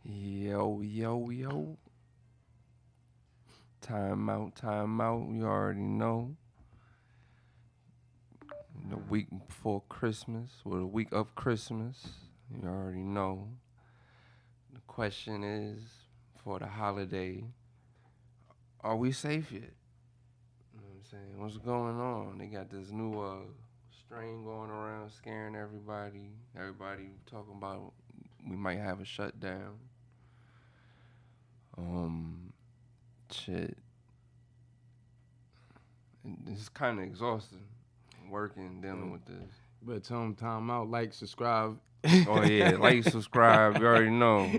Yo, yo, yo. Timeout. You already know. The week before Christmas, or the week of Christmas. You already know. The question is, for the holiday, are we safe yet? You know what I'm saying? What's going on? They got this new strain going around, scaring everybody. Everybody talking about we might have a shutdown. Shit. It's kind of exhausting working, dealing with this. But tell them Timeout, like, subscribe. Oh yeah, like, subscribe. You already know.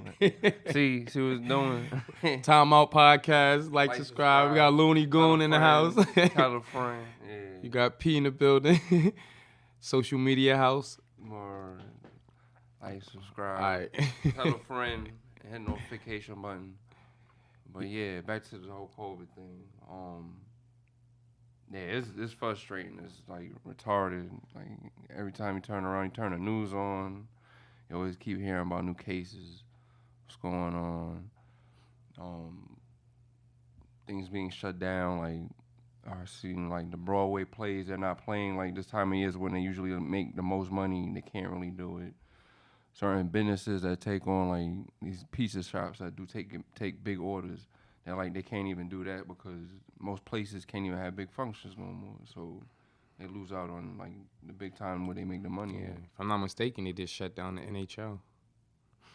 See what's doing. Timeout podcast, like, subscribe. We got Looney Goon in the house. Tell a friend. Yeah. You got P in the building. Social media house. More like, subscribe. All right. Tell a friend and hit notification button. But yeah, back to the whole COVID thing. Yeah, it's frustrating. It's like retarded. Like every time you turn around, you turn the news on, you always keep hearing about new cases. What's going on? Things being shut down. Like are seeing like the Broadway plays. They're not playing like this time of year is when they usually make the most money. They can't really do it. Certain businesses that take on like these pizza shops that do take big orders. They can't even do that because most places can't even have big functions no more. So they lose out on like the big time where they make the money at. If I'm not mistaken, they just shut down the NHL.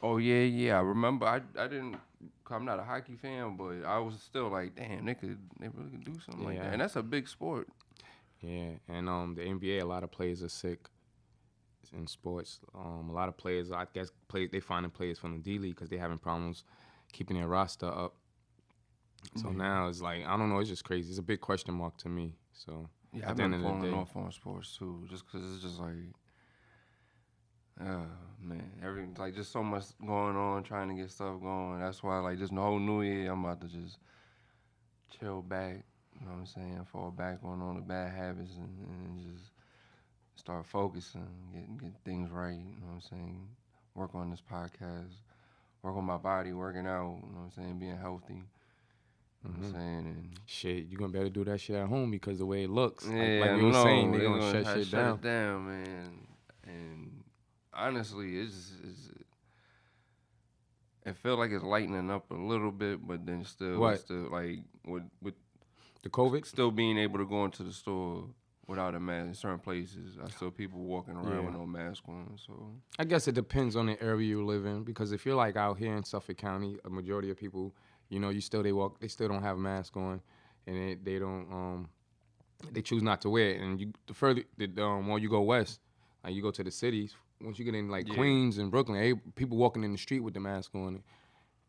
Oh yeah. I remember. I didn't. I'm not a hockey fan, but I was still like, damn, they really could do something like that, and that's a big sport. Yeah, and the NBA, a lot of players are sick in sports. A lot of players, I guess, they finding players from the D League because they're having problems keeping their roster up. So now it's like, I don't know, it's just crazy. It's a big question mark to me. So yeah, I've been falling off on sports too, just because it's just like, man, like just so much going on, trying to get stuff going. That's why like just the whole New Year, I'm about to just chill back. You know what I'm saying? Fall back on all the bad habits and just start focusing, get things right. You know what I'm saying? Work on this podcast, work on my body, working out. You know what I'm saying? Being healthy. You know what I'm saying? And shit, you're going to better do that shit at home because the way it looks. Yeah, like we were saying, they're going to shut shit down. It down, man. And honestly, it feels like it's lightening up a little bit, but then still, What? It's still like with the COVID? Still being able to go into the store without a mask in certain places. I still people walking around with no mask on. So I guess it depends on the area you live in, because if you're like out here in Suffolk County, a majority of people, you know, they still don't have a mask on, and they don't they choose not to wear it. And the more you go west, like you go to the cities, once you get in like Queens and Brooklyn, people walking in the street with the mask on,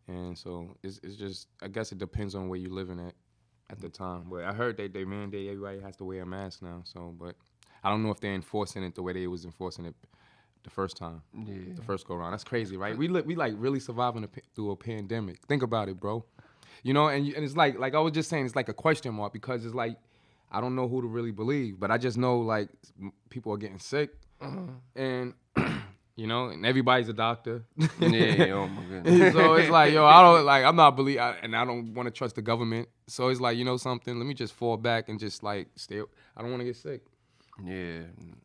and so it's just, I guess it depends on where you're living at the time. But I heard they mandate everybody has to wear a mask now. So, but I don't know if they're enforcing it the way they was enforcing it the first time. Yeah. The first go around. That's crazy, right? We like really surviving through a pandemic. Think about it, bro. You know, and it's like I was just saying, it's like a question mark, because it's like I don't know who to really believe, but I just know like people are getting sick, and you know, and everybody's a doctor. Yeah, oh my goodness. So it's like, yo, I'm not and I don't want to trust the government. So it's like, you know something, let me just fall back and just like stay. I don't want to get sick. Yeah,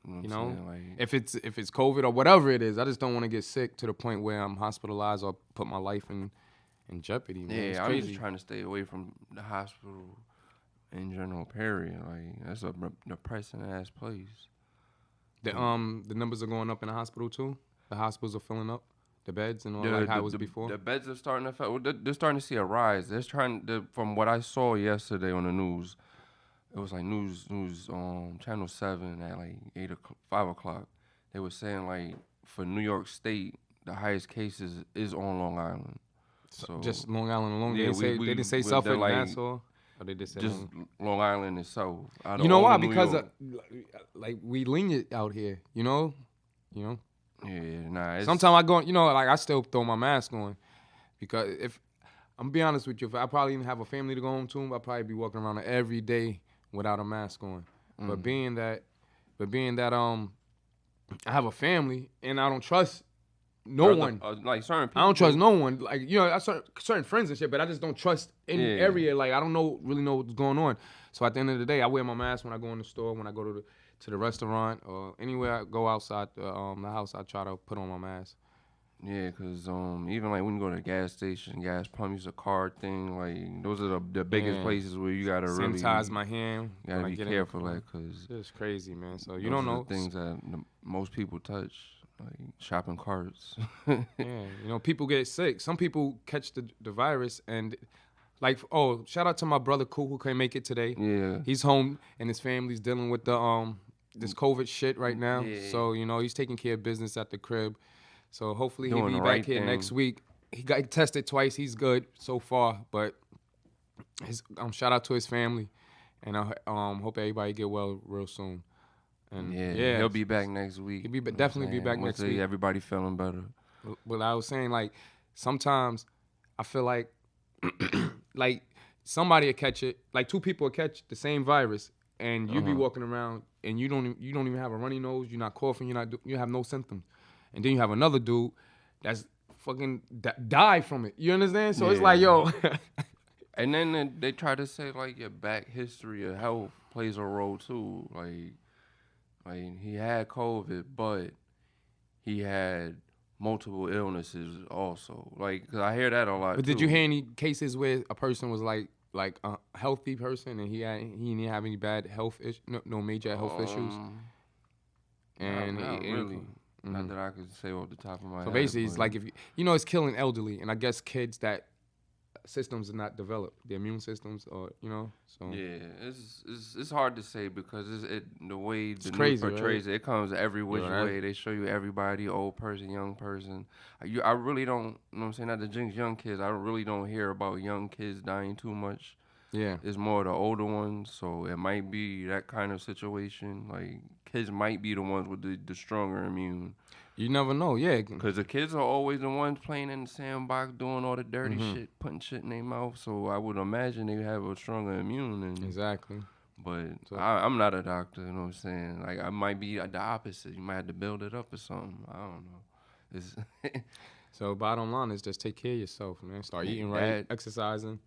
you know, like, if it's COVID or whatever it is, I just don't want to get sick to the point where I'm hospitalized or put my life in jeopardy. Man. Yeah, I'm just trying to stay away from the hospital in general. Period. Like that's a depressing ass place. The numbers are going up in the hospital too. The hospitals are filling up, the beds and all like how it was before. The beds are starting to fill. They're starting to see a rise. From what I saw yesterday on the news, it was like news Channel 7 at like 5 o'clock. They were saying like for New York State, the highest cases is on Long Island. So just Long Island alone. Yeah, they didn't say Suffolk, Nassau. Or they just said just Long Island itself. You know why? Because like we lenient out here. You know. Yeah, nah. Sometimes I go. You know, like I still throw my mask on, because if I'm be honest with you, if I probably even have a family to go home to, I'd probably be walking around every day without a mask on. But being that I have a family and I don't trust no one. Like certain people. I don't trust no one. Like, you know, I certain friends and shit, but I just don't trust any Yeah. area. Like, I don't really know what's going on. So at the end of the day, I wear my mask when I go in the store, when I go to the restaurant, or anywhere I go outside the house. I try to put on my mask. Yeah, cause even like when you go to the gas station, gas pump, use a card thing. Like those are the biggest places where you gotta really sanitize my hand. You gotta be careful, like, cause it's crazy, man. So you those don't are know the things that most people touch, like shopping carts. Yeah, you know, people get sick. Some people catch the virus and. Like, shout out to my brother Cool who couldn't make it today. Yeah, He's home and his family's dealing with the this COVID shit right now. Yeah. So, you know, he's taking care of business at the crib. So hopefully he'll Doing be the back right here thing. next week. He got tested twice. He's good so far, but shout out to his family, and I hope everybody get well real soon. And yeah, he'll be back next week. He'll definitely be back next week. Everybody feeling better. But I was saying, like, sometimes I feel like like somebody will catch it, like two people will catch the same virus, and you be walking around and you don't even have a runny nose, you're not coughing, you have no symptoms, and then you have another dude that's fucking die from it. You understand? So it's like, yo. And then they try to say like your back history of health plays a role too. Like he had COVID, but he had multiple illnesses also. Like, cause I hear that a lot. But did you hear any cases where a person was like a healthy person and he didn't have any bad health issues, no major health issues? And not really. Not that I could say off the top of my head. So basically, it's like if it's killing elderly, and I guess kids that systems are not developed, the immune systems, or So yeah, it's hard to say because the way the crazy, news portrays right? it comes every which way. They show you everybody, old person, young person. I really don't, you know what I'm saying, not to jinx young kids. I really don't hear about young kids dying too much. Yeah, it's more the older ones, so it might be that kind of situation. Like kids might be the ones with the stronger immune. You never know, yeah. Because the kids are always the ones playing in the sandbox, doing all the dirty shit, putting shit in their mouth. So I would imagine they have a stronger immune. Exactly. But I'm not a doctor, you know what I'm saying? Like, I might be the opposite. You might have to build it up or something. I don't know. So bottom line is just take care of yourself, man. Start eating right, exercising,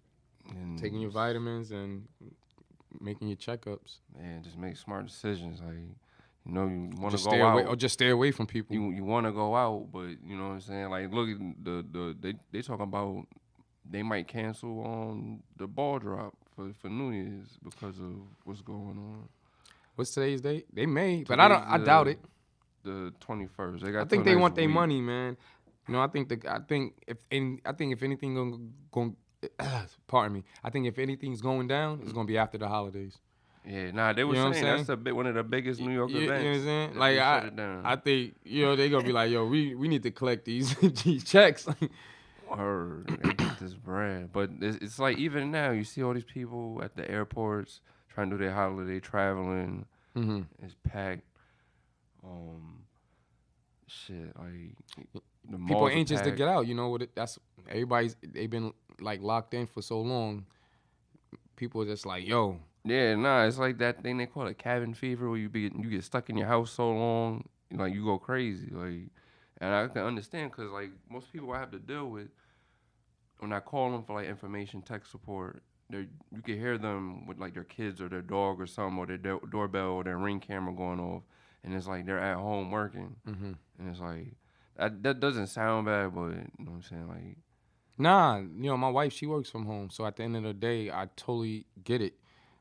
and taking your vitamins, and making your checkups. Man, just make smart decisions. Like, you want to go out. Or just stay away from people. You want to go out, but you know what I'm saying? Like, look, they talking about they might cancel on the ball drop for New Year's because of what's going on. What's today's date? They may, but I doubt it. The 21st. They got. I think they want their money, man. I think if anything going pardon me. I think if anything's going down, it's gonna be after the holidays. Yeah, they were saying that's one of the biggest New York events. You know what I'm saying? Like I think they gonna be like, yo, we need to collect these checks. Word, they get this bread, but it's like even now you see all these people at the airports trying to do their holiday traveling. It's packed. Shit, like the people are anxious packed. to get out. You know what? That's they've been like locked in for so long. People are just like, yo. Yeah, nah, it's like that thing they call it cabin fever, where you get stuck in your house so long, like you go crazy. Like, and I can understand because like most people I have to deal with, when I call them for like information, tech support, you can hear them with like their kids or their dog or something, or their doorbell or their Ring camera going off, and it's like they're at home working, and it's like that doesn't sound bad, but you know what I'm saying, like. Nah, my wife, she works from home, so at the end of the day, I totally get it.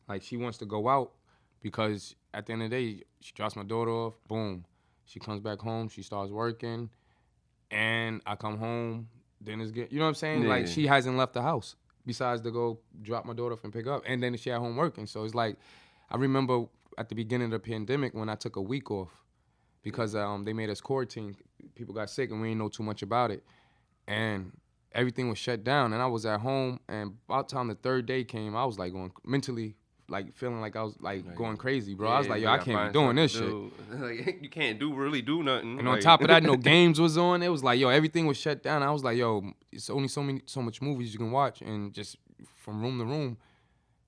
Like, she wants to go out because at the end of the day, she drops my daughter off, boom. She comes back home, she starts working, and I come home, dinner's good. You know what I'm saying? Yeah. Like, she hasn't left the house besides to go drop my daughter off and pick up, and then she at home working. So it's like, I remember at the beginning of the pandemic when I took a week off because they made us quarantine. People got sick, and we didn't know too much about it. And everything was shut down, and I was at home, and about the time the third day came, I was like going mentally, like feeling like I was like going crazy, bro. I was like, yo, I can't be doing this shit. Like, you can't really do nothing. And on top of that, no games was on. It was like, yo, everything was shut down. I was like, yo, it's only so much movies you can watch, and just from room to room.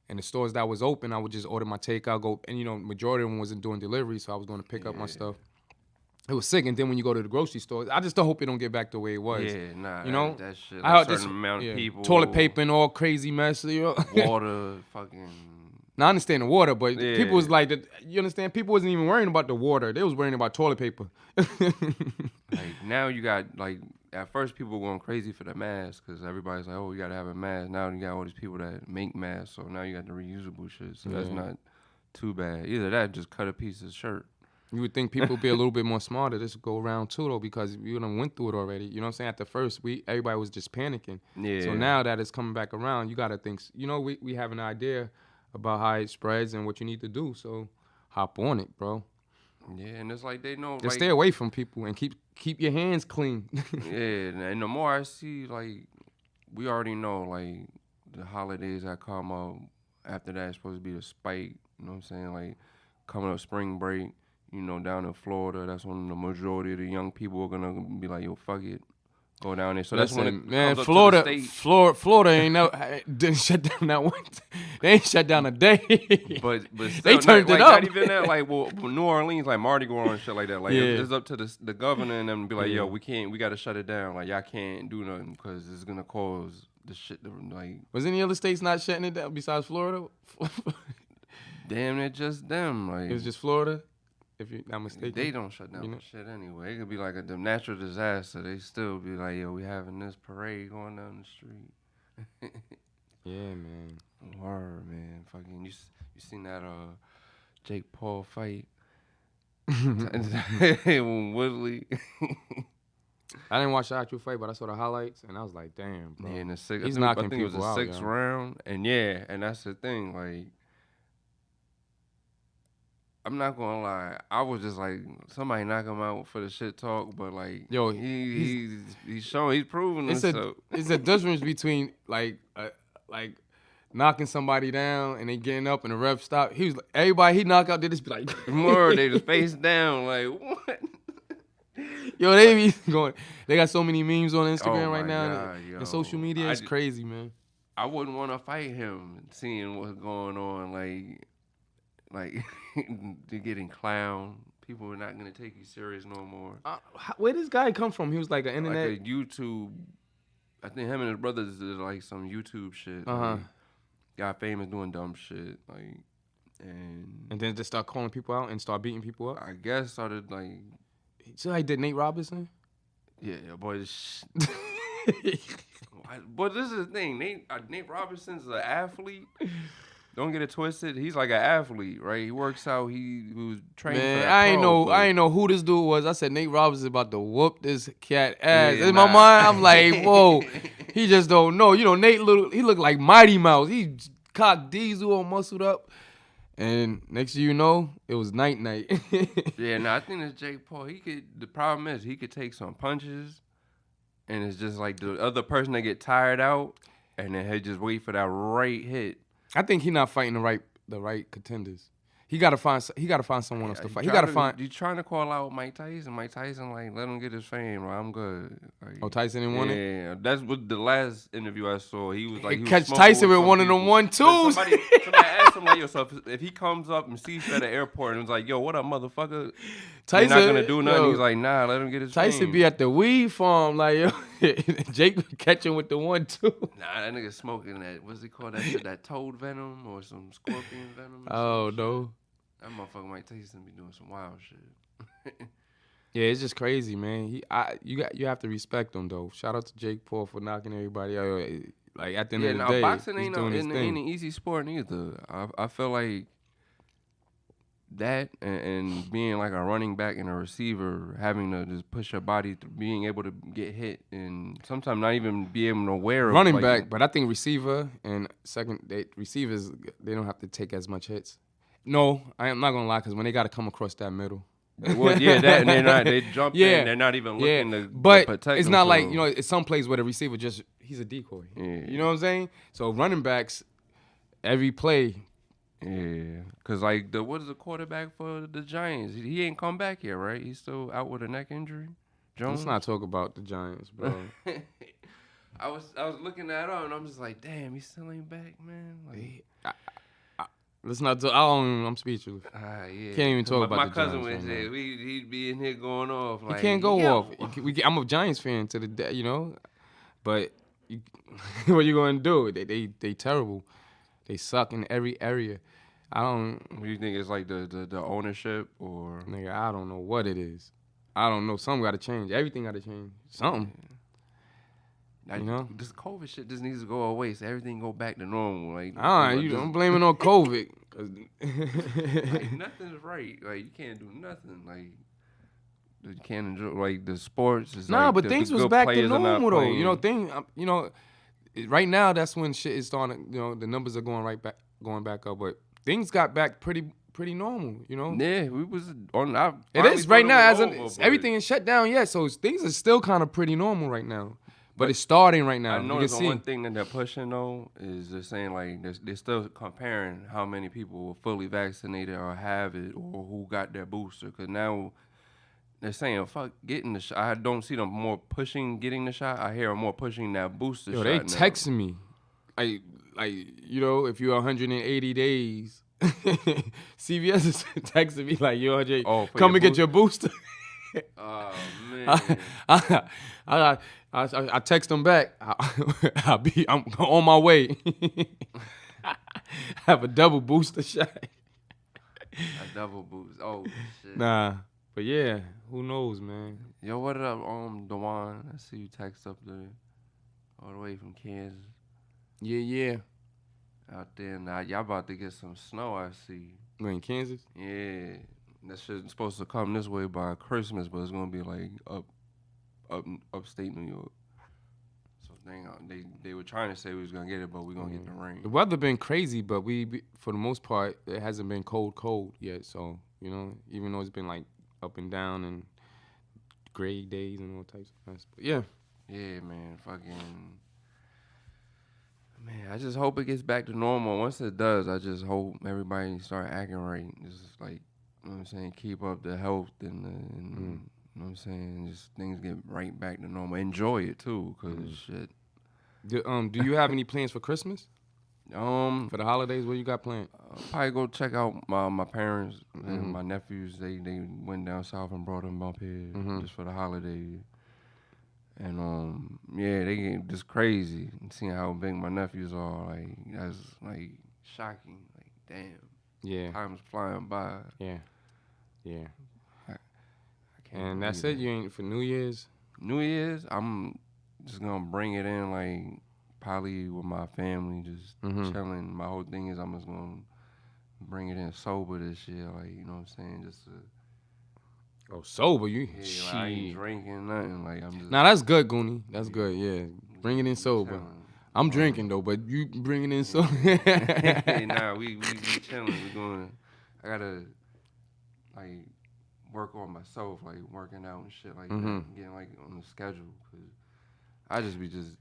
And the stores that was open, I would just order my takeout, go, and majority of them wasn't doing delivery, so I was going to pick up my stuff. It was sick. And then when you go to the grocery store, I just don't hope it don't get back the way it was. Yeah, nah, You know, that shit. I Like heard certain amount of people. toilet paper and all crazy mess. Water, fucking. Now I understand the water, but people was Yeah. like, you understand? People wasn't even worrying about the water. They was worrying about toilet paper. Like now you got like at first people were going crazy for the mask because everybody's like, oh, you gotta have a mask. Now you got all these people that make masks, so now you got the reusable shit. So that's not too bad. Either that, just cut a piece of shirt. You would think people would be a little bit more smarter this go around too, though, because you done went through it already. You know what I'm saying? At the first, everybody was just panicking. Yeah. So now that it's coming back around, you got to think, we have an idea about how it spreads and what you need to do. So hop on it, bro. Yeah, and it's like they know. Just like, stay away from people and keep your hands clean. Yeah, and the more I see, like, we already know, like, the holidays that come up after that is supposed to be the spike. You know what I'm saying? Like, coming up spring break, you know, down in Florida, that's when the majority of the young people are gonna be like, yo, fuck it, go down there. So that's when it man, comes up to the state. Florida ain't didn't shut down that one. They ain't shut down a day. But still, they turned it up. Not even that. Like, well, New Orleans, like Mardi Gras and shit like that. Like, it's up to the governor and them to be like, yo, we got to shut it down. Like, y'all can't do nothing because it's gonna cause the shit to, like. Was any other states not shutting it down besides Florida? Damn, it just them. Like, it was just Florida. If you're not mistaken, they don't shut down shit anyway. It could be like a natural disaster. They still be like, yo, we having this parade going down the street. Yeah, man. Word, man. Fucking, you seen that Jake Paul fight? Woodley. I didn't watch the actual fight, but I saw the highlights, and I was like, damn, bro. Yeah, in the sixth, he's I knocking think it was people the out, sixth round, and that's the thing. Like, I'm not gonna lie, I was just like, somebody knock him out for the shit talk, but like, yo, he's showing, he's proving himself. It's a difference between like knocking somebody down and they getting up and the ref stop. He was like, everybody he knock out, they just be like, more, they just face down, like what? Yo, they be going. They got so many memes on Instagram right now, God, and social media is crazy, man. I wouldn't want to fight him, seeing what's going on, like you're getting clowned. People are not gonna take you serious no more. Where this guy come from? He was like an internet, like a YouTube. I think him and his brothers did like some YouTube shit. Like, got famous doing dumb shit, like, and then just start calling people out and start beating people up. I guess started like. So I did Nate Robinson. Yeah, boy. But this is the thing. Nate Robinson's an athlete. Don't get it twisted. He's like an athlete, right? He works out. He was training. Man, for that I ain't know who this dude was. I said Nate Robinson about to whoop this cat ass. In my mind, I'm like, whoa. He just don't know. You know, Nate he looked like Mighty Mouse. He cocked Diesel all muscled up. And next thing you know, it was night. Yeah, no, I think it's Jake Paul. The problem is he could take some punches, and it's just like the other person that get tired out, and then he just wait for that right hit. I think he's not fighting the right contenders. He gotta find someone else to fight. You trying to call out Mike Tyson? Mike Tyson, like, let him get his fame. Like, I'm good. Like, Tyson didn't want it. Yeah, that's what the last interview I saw. He was like, catch Tyson with one of them 1-2s. Somebody asked him like, yo, so if he comes up and sees you at the airport and was like, yo, what up, motherfucker? Tyson not gonna do nothing. He's like, nah, let him get his Tyson fame. Be at the weed farm, like, yo, Jake catching with the 1-2. Nah, that nigga smoking that. What's he call that shit? That toad venom or some scorpion venom? Oh no. That motherfucker Mike Tyson be doing some wild shit. Yeah, it's just crazy, man. You have to respect him though. Shout out to Jake Paul for knocking everybody out. Like at the end of the day, boxing he's ain't doing his thing. ain't an easy sport neither. I feel like that and being like a running back and a receiver, having to just push your body, being able to get hit, and sometimes not even be able to wear a running back. But I think receiver and receivers, they don't have to take as much hits. No, I am not gonna lie, because when they got to come across that middle. Well, yeah, that and they jump in. They're not even looking to protect it's not themselves. like, it's some plays where the receiver he's a decoy. Yeah. You know what I'm saying? So running backs, every play. Yeah, because like what is the quarterback for the Giants? He ain't come back yet, right? He's still out with a neck injury. Jones. Let's not talk about the Giants, bro. I was looking that up and I'm just like, damn, he still ain't back, man. Like, Let's not talk. I'm speechless. Yeah. Can't even talk about my the cousin Giants went right there. now. He'd be in here going off He like, can't go yo. off. I'm a Giants fan to the day, but you, what you gonna do? They terrible. They suck in every area. I don't, What do you think it's like the ownership or? nigga. I don't know what it is. I don't know. Something got to change. Everything got to change. Something. This COVID shit just needs to go away so everything go back to normal. Like, I'm blaming on COVID. like nothing's right. Like you can't do nothing. Like you can't enjoy like the sports. Is Nah, like, but the things was good back to players are not normal though. playing. Right now that's when shit is starting. The numbers are going back up. But things got back pretty normal. Yeah, we was on. It is right now. Everything is. is shut down. Yeah, so things are still kind of pretty normal right now. But it's starting right now. I You can noticed see. one thing that they're pushing though is they're saying like they're still comparing how many people were fully vaccinated or have it or who got their booster. Because now they're saying fuck getting the shot. I don't see them more pushing getting the shot. I hear them more pushing that booster shot. They now. texting me, if you're 180 days, CVS is texting me like, yo, Jay, come and get your booster. Oh man. I text them back. I'm on my way. Have a double booster shot. A double boost. Oh shit. Nah, but yeah, who knows, man. Yo, what up, Dewan? I see you text up there, all the way from Kansas. Yeah. Out there now, y'all about to get some snow. I see. We're in Kansas. Yeah, that shit's supposed to come this way by Christmas, but it's gonna be like upstate New York. So they were trying to say we was gonna get it, but we gonna get the rain. The weather been crazy, but we for the most part it hasn't been cold yet. So even though it's been like up and down and gray days and all types of mess. But yeah. Yeah, man, I just hope it gets back to normal. Once it does, I just hope everybody start acting right. Just like, you know what I'm saying, keep up the health and you know what I'm saying, just things get right back to normal. Enjoy it too, cause shit. Do you have any plans for Christmas? For the holidays, what you got planned? Probably go check out my parents and my nephews. They went down south and brought them up here just for the holidays. And yeah, they get just crazy. Seeing how big my nephews are, like that's like shocking. Like damn. Yeah. Time's flying by. Yeah. I can't. And that's it. You ain't for New Year's. New Year's, I'm just gonna bring it in like probably with my family, just chilling. My whole thing is I'm just gonna bring it in sober this year, like you know what I'm saying, just to. Oh, sober, you? Yeah, like I ain't drinking nothing. Like I'm just. Nah, that's good, Goonie. That's good. Yeah, bring it in sober. Chilling. I'm drinking though, but you bring it in sober. Nah, we chilling. We going. I gotta like work on myself, like working out and shit like that, getting like on the schedule. Cause I just be doing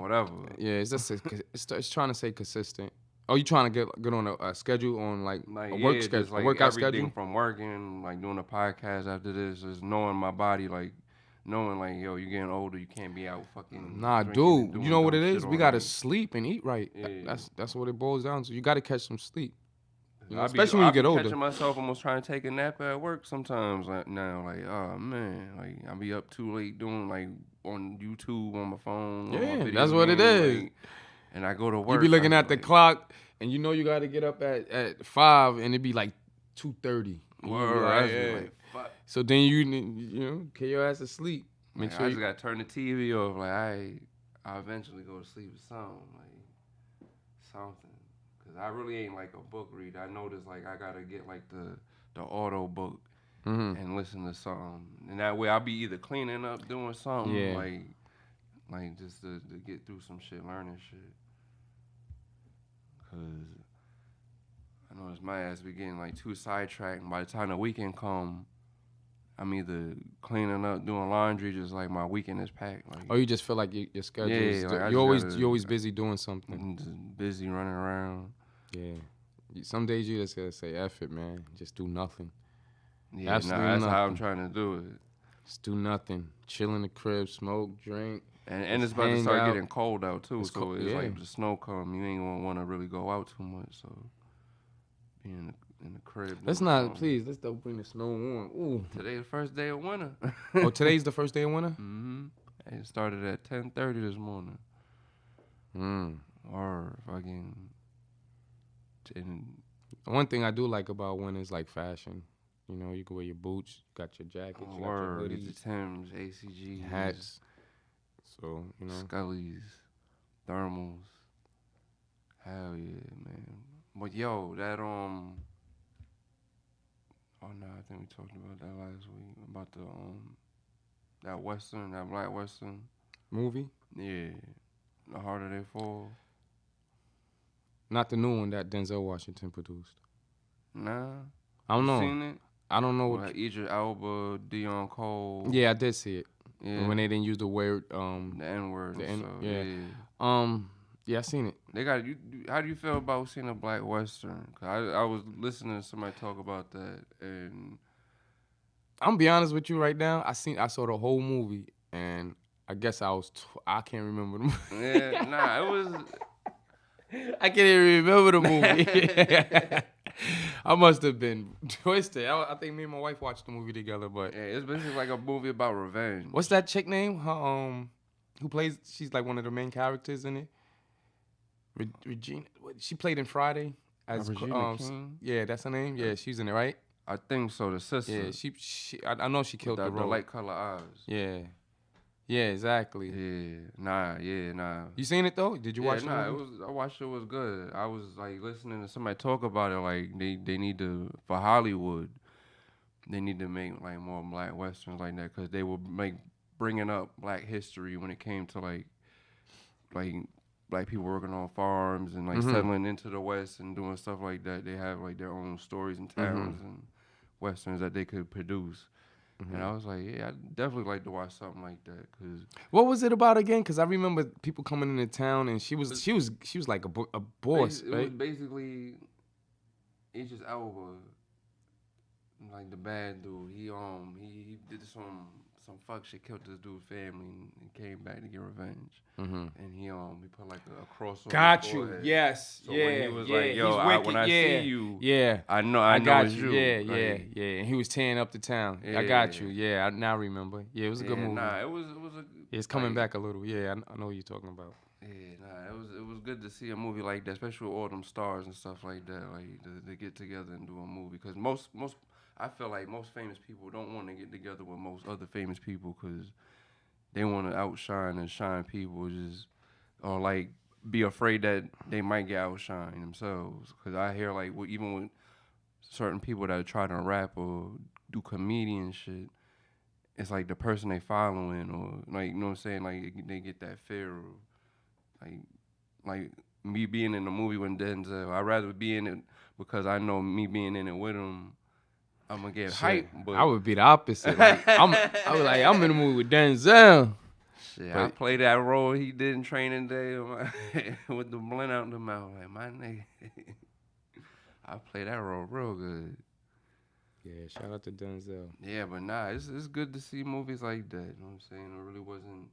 whatever. Yeah, it's just it's trying to stay consistent. Oh, you trying to get on a schedule on like a work schedule, like a workout everything schedule? from working, like doing a podcast after this, just knowing my body, like knowing like yo, you getting older, you can't be out fucking. Nah, dude, you know what it is? We gotta sleep and eat right. Yeah. That's what it boils down to. You gotta catch some sleep. Especially when you get older. Catching myself almost trying to take a nap at work sometimes now. Like, oh man, like I be up too late doing like on YouTube on my phone. Yeah, that's what it is. Like, and I go to work. You be looking at the clock, and you know you got to get up at 5, and it be like 2:30. Like, so then you get your ass to sleep. Make sure I just gotta turn the TV off. Like I eventually go to sleep with something. Cause I really ain't like a book reader. I notice like I gotta get like the auto book and listen to something, and that way I'll be either cleaning up, doing something, like just to get through some shit, learning shit. Cause I know it's my ass be getting like too sidetracked, and by the time the weekend come, I'm either cleaning up, doing laundry, just like my weekend is packed. Like, you just feel like your schedule. Yeah, like you're always busy doing something. I'm just busy running around. Yeah. Some days you just gotta say, F it, man. Just do nothing. Yeah, that's how I'm trying to do it. Just do nothing. Chill in the crib, smoke, drink. And it's about to start getting cold out too. It's like the snow come, you ain't gonna want to really go out too much. So be in the crib. Let's doing not, something. please. Let's don't bring the snow on. Ooh. Today the first day of winter. Oh, today's the first day of winter. It started at 10:30 this morning. Or fucking. And One thing I do like about winter is like fashion. You know, you can wear your boots, you got your jackets, you got your get the hoodies, Timbs, ACGs, hats. So, you know. Scullies, thermals. Hell yeah, man. But yo, that oh no, I think we talked about that last week about the that western, that black western Movie? Yeah, The Harder They Fall. Not the new one that Denzel Washington produced. Nah, I don't know. Seen it? I don't know. Well, Idris Elba, Dion Cole. Yeah, I did see it. Yeah. When they didn't use the word The N word. Yeah. Yeah, I seen it. They got you. How do you feel about seeing a black western? 'Cause I was listening to somebody talk about that, and I'm gonna be honest with you right now. I saw the whole movie, and I guess I can't remember the movie. Yeah, it was. I can't even remember the movie. I must have been twisted. I think me and my wife watched the movie together, but Yeah, it's basically like a movie about revenge. What's that chick name? Who plays? She's like one of the main characters in it. Regina. She played in Friday as Regina King? Yeah, that's her name. Yeah, she's in it, right? I think so. The sister. Yeah, I know she killed the role. The light color eyes. Yeah. Yeah, exactly. Nah. You seen it though? Did you watch it? I watched it. It was good. I was like listening to somebody talk about it. Like they need to, for Hollywood, they need to make like more black westerns like that, because they were bringing up black history when it came to like black people working on farms and like settling into the West and doing stuff like that. They have like their own stories and towns and westerns that they could produce. And I was like, yeah, I'd definitely like to watch something like that. Cause what was it about again? Because I remember people coming into town, and she was like a boss, right? It was basically Idris Elba, like the bad dude. He did some fuck shit, killed this dude's family, and came back to get revenge. And he put like a cross on Got his you. forehead. Yes. So yeah. when he was yeah. like, yo, He's wicked. when I see you, yeah, I know got it's you. you. Yeah. And he was tearing up the town. I got you. Yeah, I now remember. Yeah, it was a good movie. Nah, it was It's coming back a little. Yeah, I know what you're talking about. Yeah, nah, it was good to see a movie like that, especially with all them stars and stuff like that, like to get together and do a movie. Because most I feel like most famous people don't want to get together with most other famous people, because they want to outshine and shine people, or like be afraid that they might get outshined themselves. Because I hear like even with certain people that try to rap or do comedian shit, it's like the person they following, or like, you know what I'm saying, like they get that fear of like me being in the movie with Denzel. I'd rather be in it because I know me being in it with him, I'm gonna get hype. But I would be the opposite. Like, I'm in the movie with Denzel. Shit, I played that role he did in Training Day with the blunt out the mouth. Like, my nigga, I played that role real good. Yeah, shout out to Denzel. Yeah, but nah, it's good to see movies like that. You know what I'm saying? It really wasn't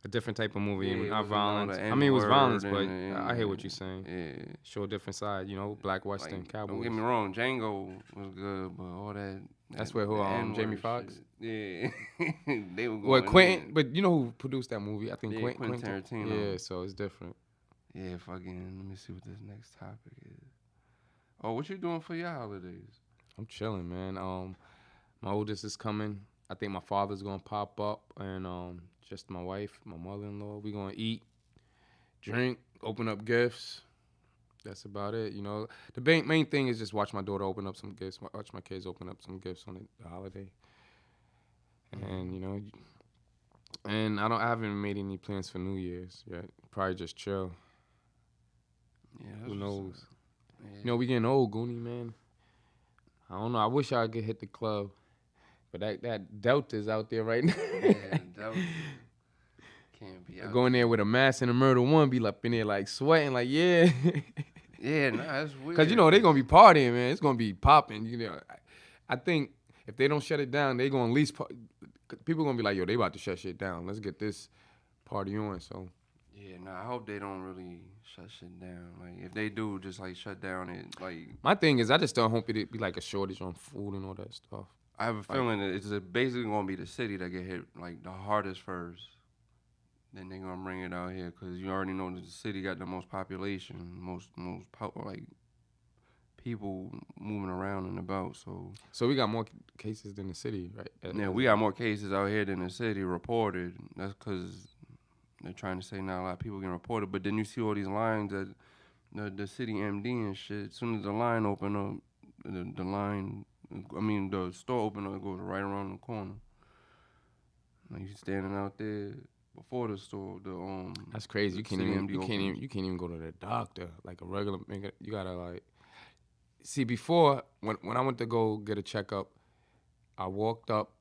a different type of movie, not violence. I mean, it was violence, but I hear what you're saying. Yeah, show a different side, you know, black western cowboys. Don't get me wrong, Django was good, but all that. That's where Jamie Foxx. Yeah, they were going. Well, Quentin, but you know who produced that movie? I think Quentin Tarantino. Yeah, so it's different. Yeah, fucking. Let me see what this next topic is. Oh, what you doing for your holidays? I'm chilling, man. My oldest is coming. I think my father's gonna pop up, and just my wife, my mother-in-law. We gonna eat, drink, open up gifts. That's about it. You know, the main thing is just watch my daughter open up some gifts. Watch my kids open up some gifts on the holiday. And you know, and I haven't made any plans for New Year's yet. Probably just chill. Yeah, who knows? Yeah. You know, we getting old, Goonie, man. I don't know. I wish I could hit the club, but that Delta's out there right now. Yeah, Delta can't be out. Go in there with a mask and a Murder One, be up in there like sweating, like yeah. Yeah, nah, that's weird. Cause you know they gonna be partying, man. It's gonna be popping. You know, I think if they don't shut it down, they gonna at least people gonna be like, yo, they about to shut shit down. Let's get this party on. So Yeah, nah, I hope they don't really shut shit down. Like, if they do, just like shut down it. Like, My thing is, I just don't hope it be like a shortage on food and all that stuff. I have a Like, feeling that it's basically gonna be the city that get hit like the hardest first. Then they gonna bring it out here because you already know that the city got the most population, like people moving around and about. so we got more cases than the city, right? Yeah, we got more cases out here than the city reported. That's because they're trying to say not a lot of people getting reported. But then you see all these lines that the city MD and shit. As soon as the line open up, the line, I mean the store open up, it goes right around the corner. Like you standing out there before the store, That's crazy. the You can't city even MD you can't opens. even you can't even go to the doctor like a regular nigga. You gotta like see before when I went to go get a checkup, I walked up.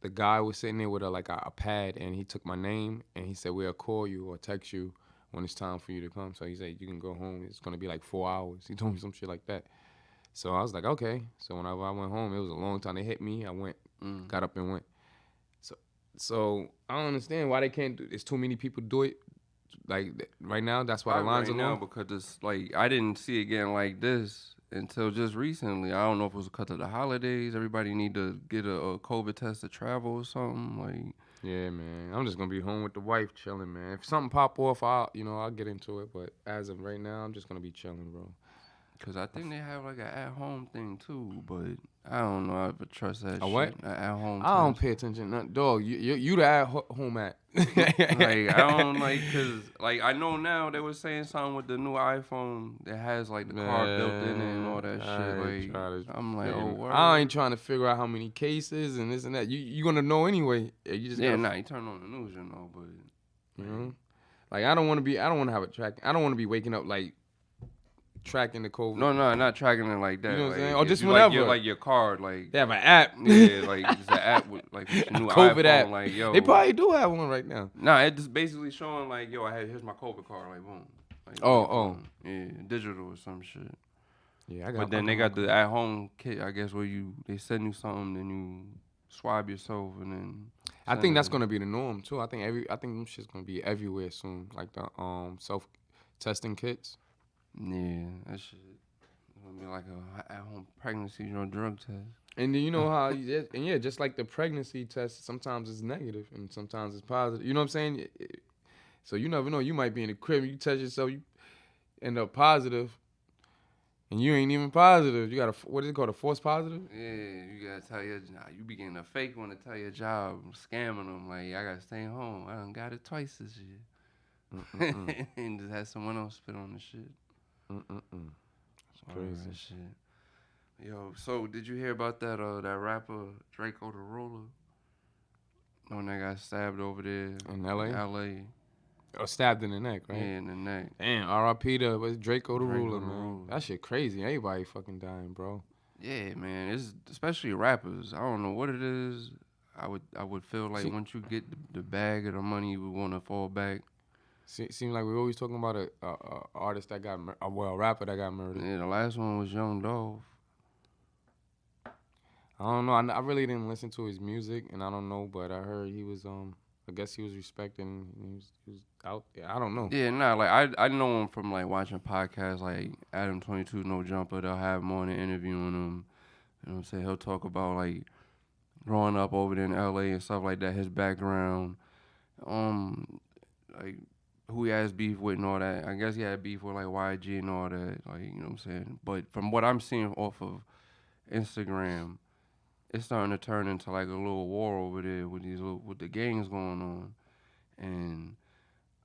The guy was sitting there with a pad, and he took my name and he said, "We'll call you or text you when it's time for you to come." So he said, "You can go home. It's gonna be like 4 hours." He told me some shit like that. So I was like, "Okay." So whenever I went home, it was a long time. They hit me. I went, got up and went. So so I don't understand why they can't do. It's too many people do it. Like right now, that's why the Probably lines right are now long. because it's like I didn't see it getting like this until just recently. I don't know if it was because of the holidays. Everybody need to get a COVID test to travel or something. Like Yeah, man. I'm just gonna be home with the wife, chilling, man. If something pop off, I'll get into it. But as of right now, I'm just gonna be chilling, bro. because I think they have like an at-home thing too, but I don't know if I trust that A shit. what? An at-home I don't test. pay attention. Nothing. Dog, you the at home at. Like I don't like cause like I know now they were saying something with the new iPhone that has like the card built in it and all Man, that shit. I ain't Like trying to I'm like, oh figure. I word. ain't trying to figure out how many cases and this and that. You gonna know anyway. Yeah, you just Yeah, gotta, nah, you turn on the news, you know, but you like know. Like I don't want to be. I don't want to have a track. I don't want to be waking up like tracking the COVID. no, not tracking it like You that. know what I'm saying? Like Or if just you like whenever. your card, like They have an app. yeah, like it's an app with your A new COVID iPhone, app. like They yo, probably do have one right now. nah, it's just basically showing like yo, here's my COVID card, like boom, like on Oh, your oh. phone, yeah, digital or some shit. Yeah, But I then they got my got the code. at home kit, I guess, where they send you something, then you swab yourself and then I send think it that's in. gonna be the norm too. I think them shit's gonna be everywhere soon. Like the self testing kits. Yeah, that shit. It's gonna be like a at home pregnancy drug test. And then you know how and yeah, just like the pregnancy test, sometimes it's negative and sometimes it's positive. You know what I'm saying? So you never know. You might be in the crib, you test yourself, you end up positive, and you ain't even positive. You got what is it called, a false positive? Yeah, you gotta tell you be getting a fake one to tell your job, scamming them like I gotta stay home. I done got it twice this year, Mm-mm-mm. and just had someone else spit on the shit. Mm-mm-mm. It's All crazy. right, shit. Yo, so did you hear about that rapper Draco the Ruler? The one that got stabbed over there In in L.A. L.A. or stabbed in the neck, Yeah, right? in the neck. Damn, R.I.P. to was Draco the Draco Ruler, the man. Ruler. That shit crazy. Everybody fucking dying, bro. Yeah, man. It's especially rappers. I don't know what it is. I would feel like once you get the bag of the money, you would want to fall back. Seems like we're always talking about a artist that got a rapper that got murdered. Yeah, the last one was Young Dolph. I don't know. I really didn't listen to his music, and I don't know, but I heard he was I guess he was respected. And he was out there. I don't know. Yeah, nah, like I know him from like watching podcasts like Adam 22 No Jumper. They'll have him on and interviewing him. You know what I'm saying? He'll talk about like growing up over there in LA and stuff like that, his background, like who he has beef with and all that. I guess he had beef with like YG and all that, like, you know what I'm saying? But from what I'm seeing off of Instagram, it's starting to turn into like a little war over there with with the gangs going on. And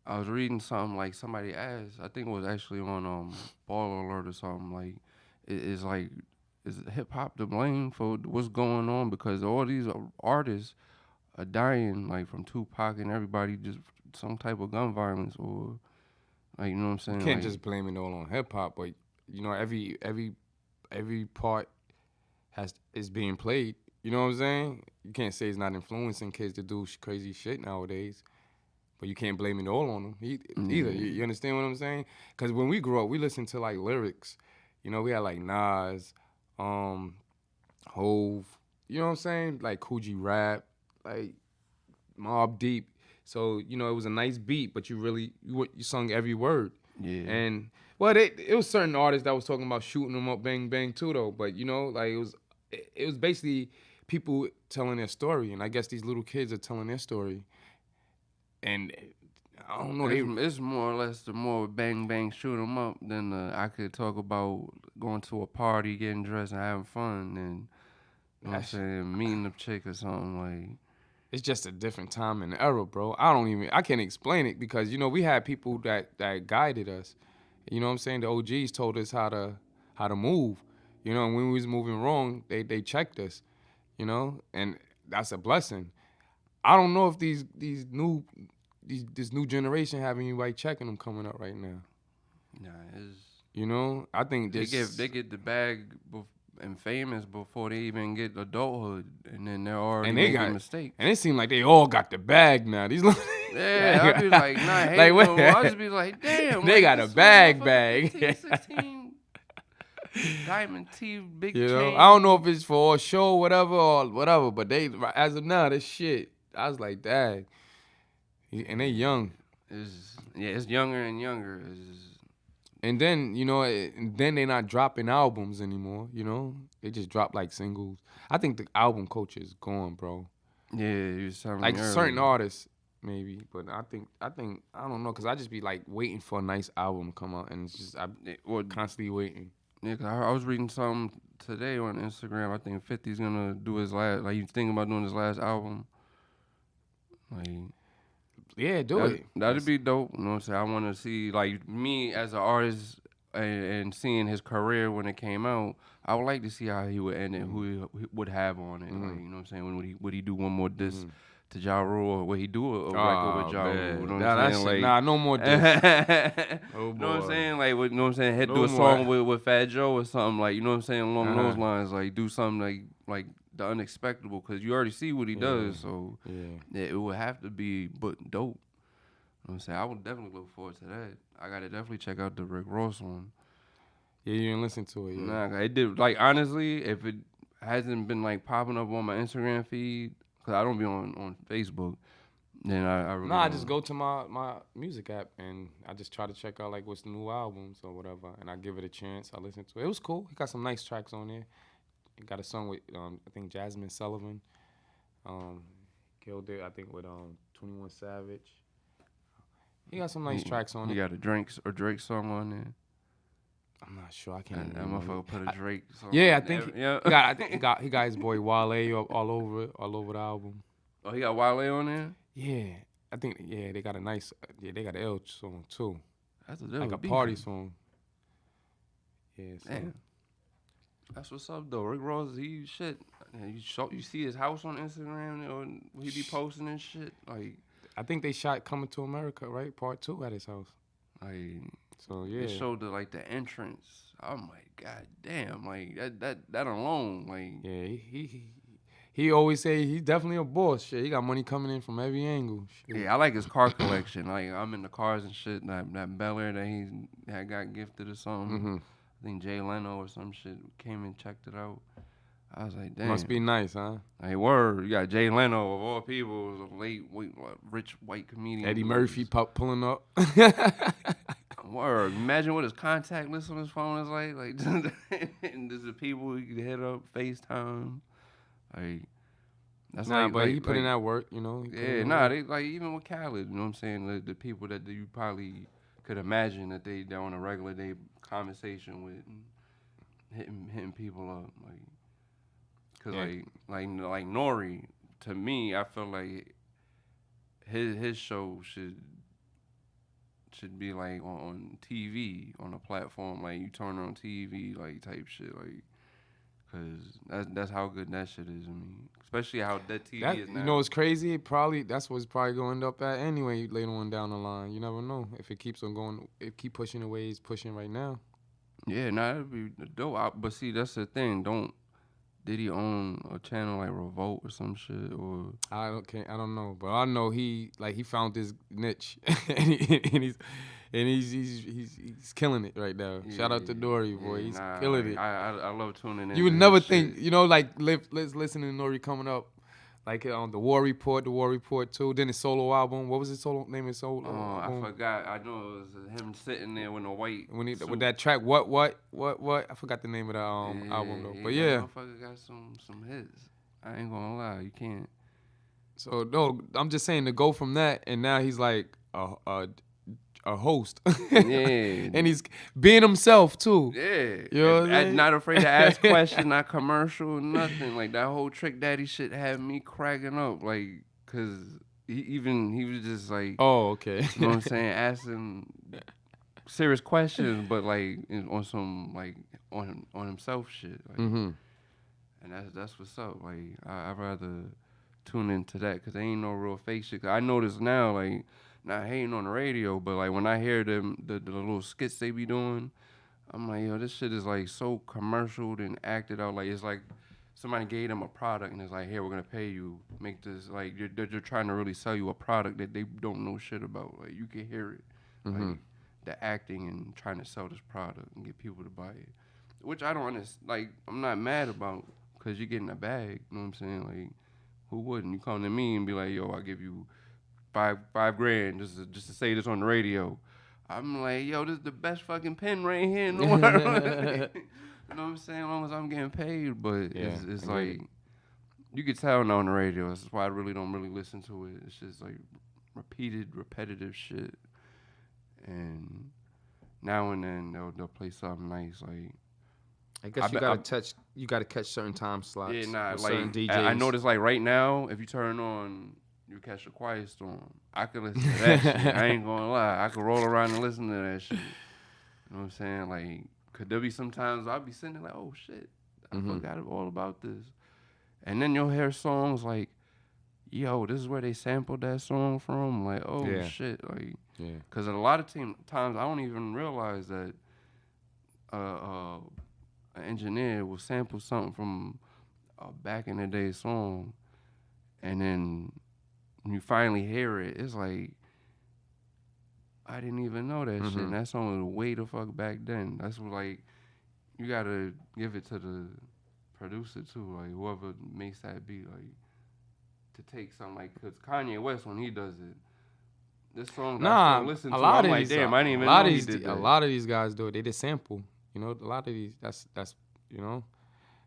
I was reading something like somebody asked, I think it was actually on Ball Alert or something, like like is hip hop to blame for what's going on, because all these artists are dying like from Tupac and everybody just some type of gun violence, or like, you know what I'm You saying? can't Like just blame it all on hip hop, but you know every part is being played. You know what I'm saying? You can't say it's not influencing kids to do crazy shit nowadays. But you can't blame it all on them either. You understand what I'm saying? Because when we grew up, we listened to like lyrics. You know, we had like Nas, Hove. You know what I'm saying? Like Coogee Rap, like Mobb Deep. So you know, it was a nice beat, but you sung every word. Yeah. And well, it was certain artists that was talking about shooting them up, bang bang too, though. But you know, like it was basically people telling their story, and I guess these little kids are telling their story. And I don't know, It's more or less the more bang bang shoot 'em up than I could talk about going to a party, getting dressed, and having fun, and you know what I'm saying, meeting a chick or something like. it's just a different time and era, bro. I can't explain it because you know we had people that guided us. You know what I'm saying? The OGs told us how to move. You know, and when we was moving wrong, they checked us. You know, and that's a blessing. I don't know if this new generation have anybody checking them coming up right now. Nah, it's You know, I think they get the bag and famous before they even get adulthood, and then they're already making mistakes. And it seemed like they all got the bag now. These yeah, I'd be like, nah, hey, like, I'll just be like, damn, they like, got a bag. 15, 16, diamond teeth, big you chain. know, I don't know if it's for a show, or whatever, but they as of now, this shit. I was like, dang, and they young. It's younger and younger. And then you know, then they're not dropping albums anymore. You know, they just drop like singles. I think the album culture is gone, bro. Yeah, you was telling like me certain earlier. artists maybe, but I think I don't know, cause I just be like waiting for a nice album to come out, and it's just constantly waiting. Yeah, 'cause I was reading something today on Instagram. I think 50's gonna do his last. Like he's thinking about doing his last album. Like, yeah, do it. That'd be dope. You know what I'm saying? I want to see like me as an artist and seeing his career when it came out. I would like to see how he would end it, who he would have on it. Like, you know what I'm saying? When would he do one more diss to Ja Rule, or would he do a record with Ja Rule? You know what I'm saying? Like, nah, no more diss. You know what I'm saying? Like, you know what I'm saying? He'd do a song with Fat Joe or something, like, you know what I'm saying, along those lines. Like, do something like the unexpectable, because you already see what he does. So yeah, it would have to be but dope. You know what I'm saying? I would definitely look forward to that. I gotta definitely check out the Rick Ross one. Yeah, you didn't listen to it yet. Nah, it did. Like, honestly, if it hasn't been like popping up on my Instagram feed, cause I don't be on Facebook, then I really I just go to my music app and I just try to check out like what's the new albums or whatever, and I give it a chance. I listen to it. It was cool. He got some nice tracks on there. He got a song with I think Jasmine Sullivan. Killed it. I think with 21 Savage. He got some nice tracks on it. He got a Drake song on there. I'm not sure. I can't. That motherfucker put a Drake song. Yeah, I think. He got his boy Wale all over the album. Oh, he got Wale on there. Yeah, I think. Yeah, they got a nice. Yeah, they got an L song too. That's like a party song. Yeah. So. Damn. That's what's up though. Rick Ross, he shit. You see his house on Instagram, or he be posting and shit. Like, I think they shot Coming to America, right? Part 2 at his house. Like, so yeah, it showed the entrance. I'm like, god damn, like that alone, like. Yeah, he always say he's definitely a boss. Shit, he got money coming in from every angle. Shit. Yeah, I like his car collection. Like, I'm in the cars and shit. That Bel Air that he had got gifted or something. I think Jay Leno or some shit came and checked it out. I was like, damn. Must be nice, huh? Hey, word. You got Jay Leno, of all people, rich white comedian. Eddie Murphy pulling up. Word. Imagine what his contact list on his phone is like. Like, and there's the people you can hit up, FaceTime. Like, that's but he put in that work, you know. Yeah, they like, even with Khaled, you know what I'm saying? The people that you probably could imagine that they're on a regular day conversation with, and hitting people up, like. Cause like Nori, to me, I feel like his show should be like on TV, on a platform, like you turn on TV, like type shit, like, cause that's how good that shit is. I mean, especially how that TV is now. You know what's crazy? That's what it's probably going to end up at anyway later on down the line. You never know if it keeps on going. It keep pushing the way it's pushing right now. Yeah, that'd be dope. But see, that's the thing. Did he own a channel like Revolt or some shit, or? I don't know, but I know he found his niche, and he's killing it right now. Yeah, shout out to Nori, boy, he's killing it. I love tuning in. You would never think, you know, like listening to Nori coming up, Like the War Report, the War Report 2. Then his solo album. What was his solo name? His solo I album. forgot. I know it was him sitting there with a white suit. With that track. What? I forgot the name of the album though. But yeah. That motherfucker got some hits. I ain't gonna lie. You can't. So no, I'm just saying to go from that and now he's like a host. Yeah. And he's being himself too. Yeah. You know what I mean? Not afraid to ask questions, not commercial, nothing. Like that whole Trick Daddy shit had me cracking up. Like, cause he was just like, oh, okay. You know what I'm saying? Asking serious questions, but like on some like on himself shit. Like, Mm-hmm. And that's what's up. Like I'd rather tune into that because there ain't no real fake shit. 'Cause I notice now, like, not hating on the radio, but like when I hear them the little skits they be doing, I'm like, yo, this shit is like so commercial and acted out. Like it's like somebody gave them a product and it's like, here, we're gonna pay you, make this. Like they're trying to really sell you a product that they don't know shit about. Like you can hear it, like the acting and trying to sell this product and get people to buy it, which I don't understand. Like I'm not mad about because you're getting a bag. You know what I'm saying? Like who wouldn't? You come to me and be like, yo, I'll give you five grand just to say this on the radio. I'm like, yo, this is the best fucking pen right here in the world. You know what I'm saying? As long as I'm getting paid, but it's like you could tell now on the radio. That's why I really don't listen to it. It's just like repetitive shit. And now and then they'll play something nice. Like I guess you gotta catch certain time slots. Yeah, nah, with like certain DJs. I noticed like right now, if you turn on You Catch a Quiet Storm, I could listen to that shit. I ain't gonna lie. I could roll around and listen to that shit. You know what I'm saying? Like, could there be sometimes I'll be sitting there like, oh shit, I forgot all about this. And then you'll hear songs like, yo, this is where they sampled that song from. Like, oh shit. Like, because a lot of times I don't even realize that an engineer will sample something from a back in the day song, and then when you finally hear it, it's like, I didn't even know that shit. And that song was way the fuck back then. That's what, like, you gotta give it to the producer too, like whoever makes that beat, like to take something like, cause Kanye West when he does it, this song I still listen to. I'm like, damn, I didn't even know he did that. A lot of these guys do it. They just sample. You know, a lot of these that's you know,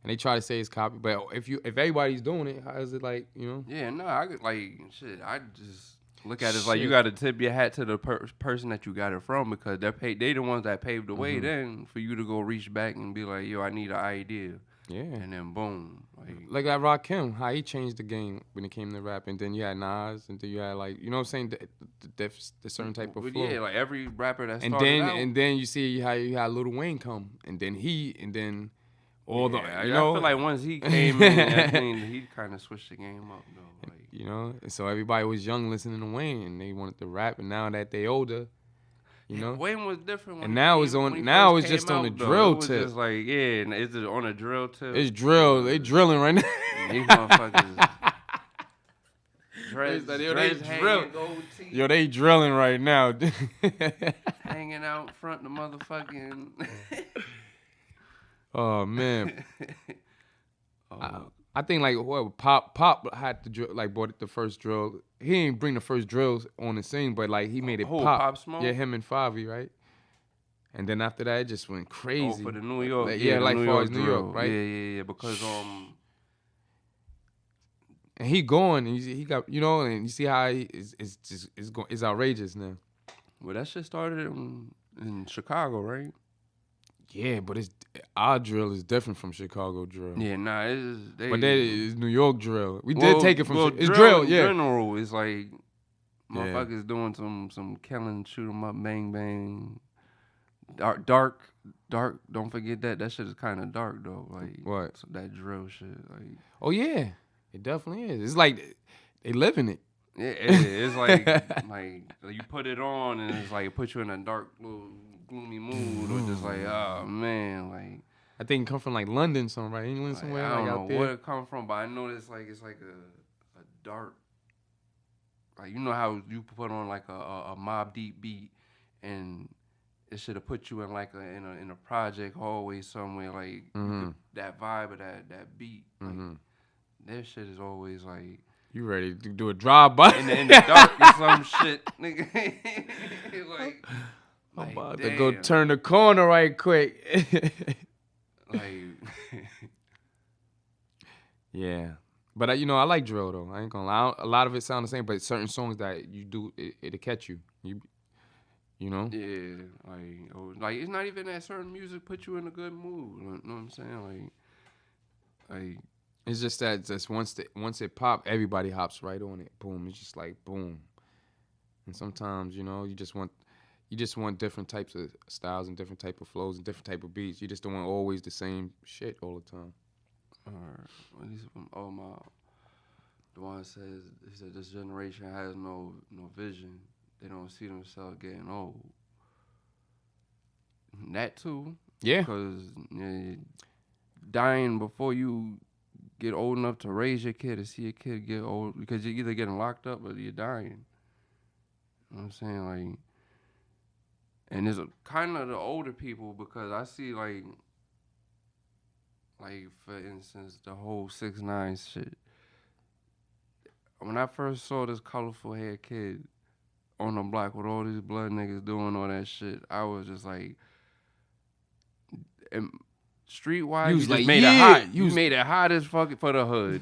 and they try to say it's copy, but if everybody's doing it, how is it like, you know? Yeah, no, I could like shit. I just look at it as like you got to tip your hat to the person that you got it from, because they the ones that paved the way. Then for you to go reach back and be like, yo, I need an idea. Yeah. And then boom. Like that Rakim, how he changed the game when it came to rap, and then you had Nas, and then you had like, you know what I'm saying, the certain type of flow. Yeah, like every rapper that started out. And then you see how you had Lil Wayne come, and then all the, you know. I feel like once he came in, he kind of switched the game up though. Like, you know, and so everybody was young listening to Wayne, and they wanted to rap, and now that they older, you know, Wayne was different. And now it's just on the drill tip. Just like is it on a drill tip? It's drill. They drilling right now. These motherfuckers. Yo, they drilling right now. Hanging out front the motherfucking. Oh man. I think like Pop had the drill, like brought the first drill. He didn't bring the first drills on the scene, but like he made it Pop Smoke? Yeah, him and Favi, right? And then after that, it just went crazy. Oh, for the New York, like far as New York, right? Yeah. Because and he going, and he got, you know, and you see how it's outrageous now. Well, that shit started in Chicago, right? Yeah, but our drill is different from Chicago drill. Yeah, nah, but that is New York drill. We did take it from it's drill. In general, it's like motherfuckers doing some killing, shoot 'em up, bang bang. Dark. Don't forget that shit is kind of dark though. Like what? So that drill shit, like. Oh yeah, it definitely is. It's like they live in it. Yeah, it's like like you put it on and it's like it puts you in a dark little gloomy mood, or just like, oh man, like. I think it come from like London, somewhere, right? England, somewhere. I don't like know out there. where it come from, but I know it's like a dark. Like, you know how you put on like a Mobb Deep beat, and it should have put you in like in a project hallway somewhere, like that vibe of that beat. Like, their shit is always like. You ready to do a drive-by? in the dark or some shit, nigga. like, I'm like about to go damn. turn the corner right quick. Like, Yeah. But I like drill though. I ain't gonna lie. A lot of it sound the same, but certain songs that you do, it'll catch you. You know. yeah, like it's not even that certain music put you in a good mood. You know what I'm saying? Like It's just that once it pop, everybody hops right on it. Boom. It's just like boom. And sometimes you just want different types of styles and different type of flows and different type of beats. You just don't want always the same shit all the time. the one says he said this generation has no vision. They don't see themselves getting old. That too, Yeah. because dying before you get old enough to raise your kid, to see your kid get old, because you're either getting locked up or you're dying. You know what I'm saying? Like, and there's kind of the older people, because I see like for instance the whole 6ix9ine shit. When I first saw this colorful haired kid on the block with all these blood niggas doing all that shit, I was just like, streetwise, you just made it hot. You made it hot as fuck for the hood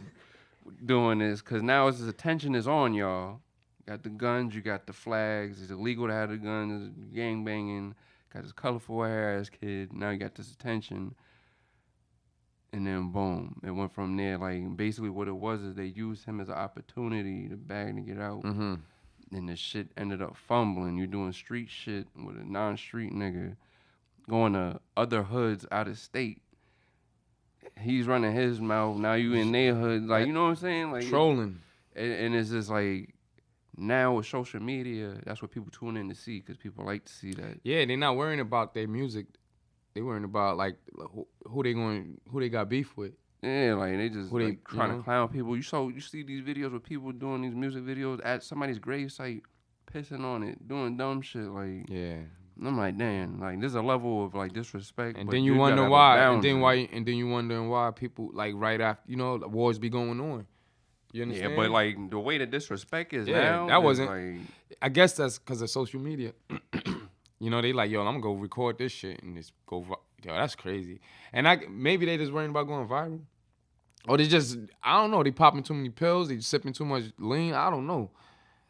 doing this, because now his attention is on y'all. You got the guns, you got the flags. It's illegal to have the guns. Gang banging. Got this colorful hair ass kid. Now you got this attention, and then boom, it went from there. Like basically, what it was is they used him as an opportunity to bag to get out, and the shit ended up fumbling. You doing street shit with a non-street nigga, going to other hoods out of state. He's running his mouth. Now you in their hood. Like, you know what I'm saying? Like Trolling. And it's just like, now with social media, that's what people tune in to see, because people like to see that. Yeah, they're not worrying about their music. They worrying about like who they got beef with. Yeah, like they just trying to clown people. You see these videos with people doing these music videos at somebody's gravesite, pissing on it, doing dumb shit. Like, yeah. And I'm like, damn, like there's a level of like disrespect. And but then you wonder why. And then you wondering why people like right after the wars be going on. You understand? Yeah, but like the way the disrespect is now, that wasn't. Like, I guess that's because of social media. They like, yo, I'm gonna go record this shit and just go. Yo, that's crazy. And maybe they just worrying about going viral, or they just, I don't know, they popping too many pills, they sipping too much lean. I don't know.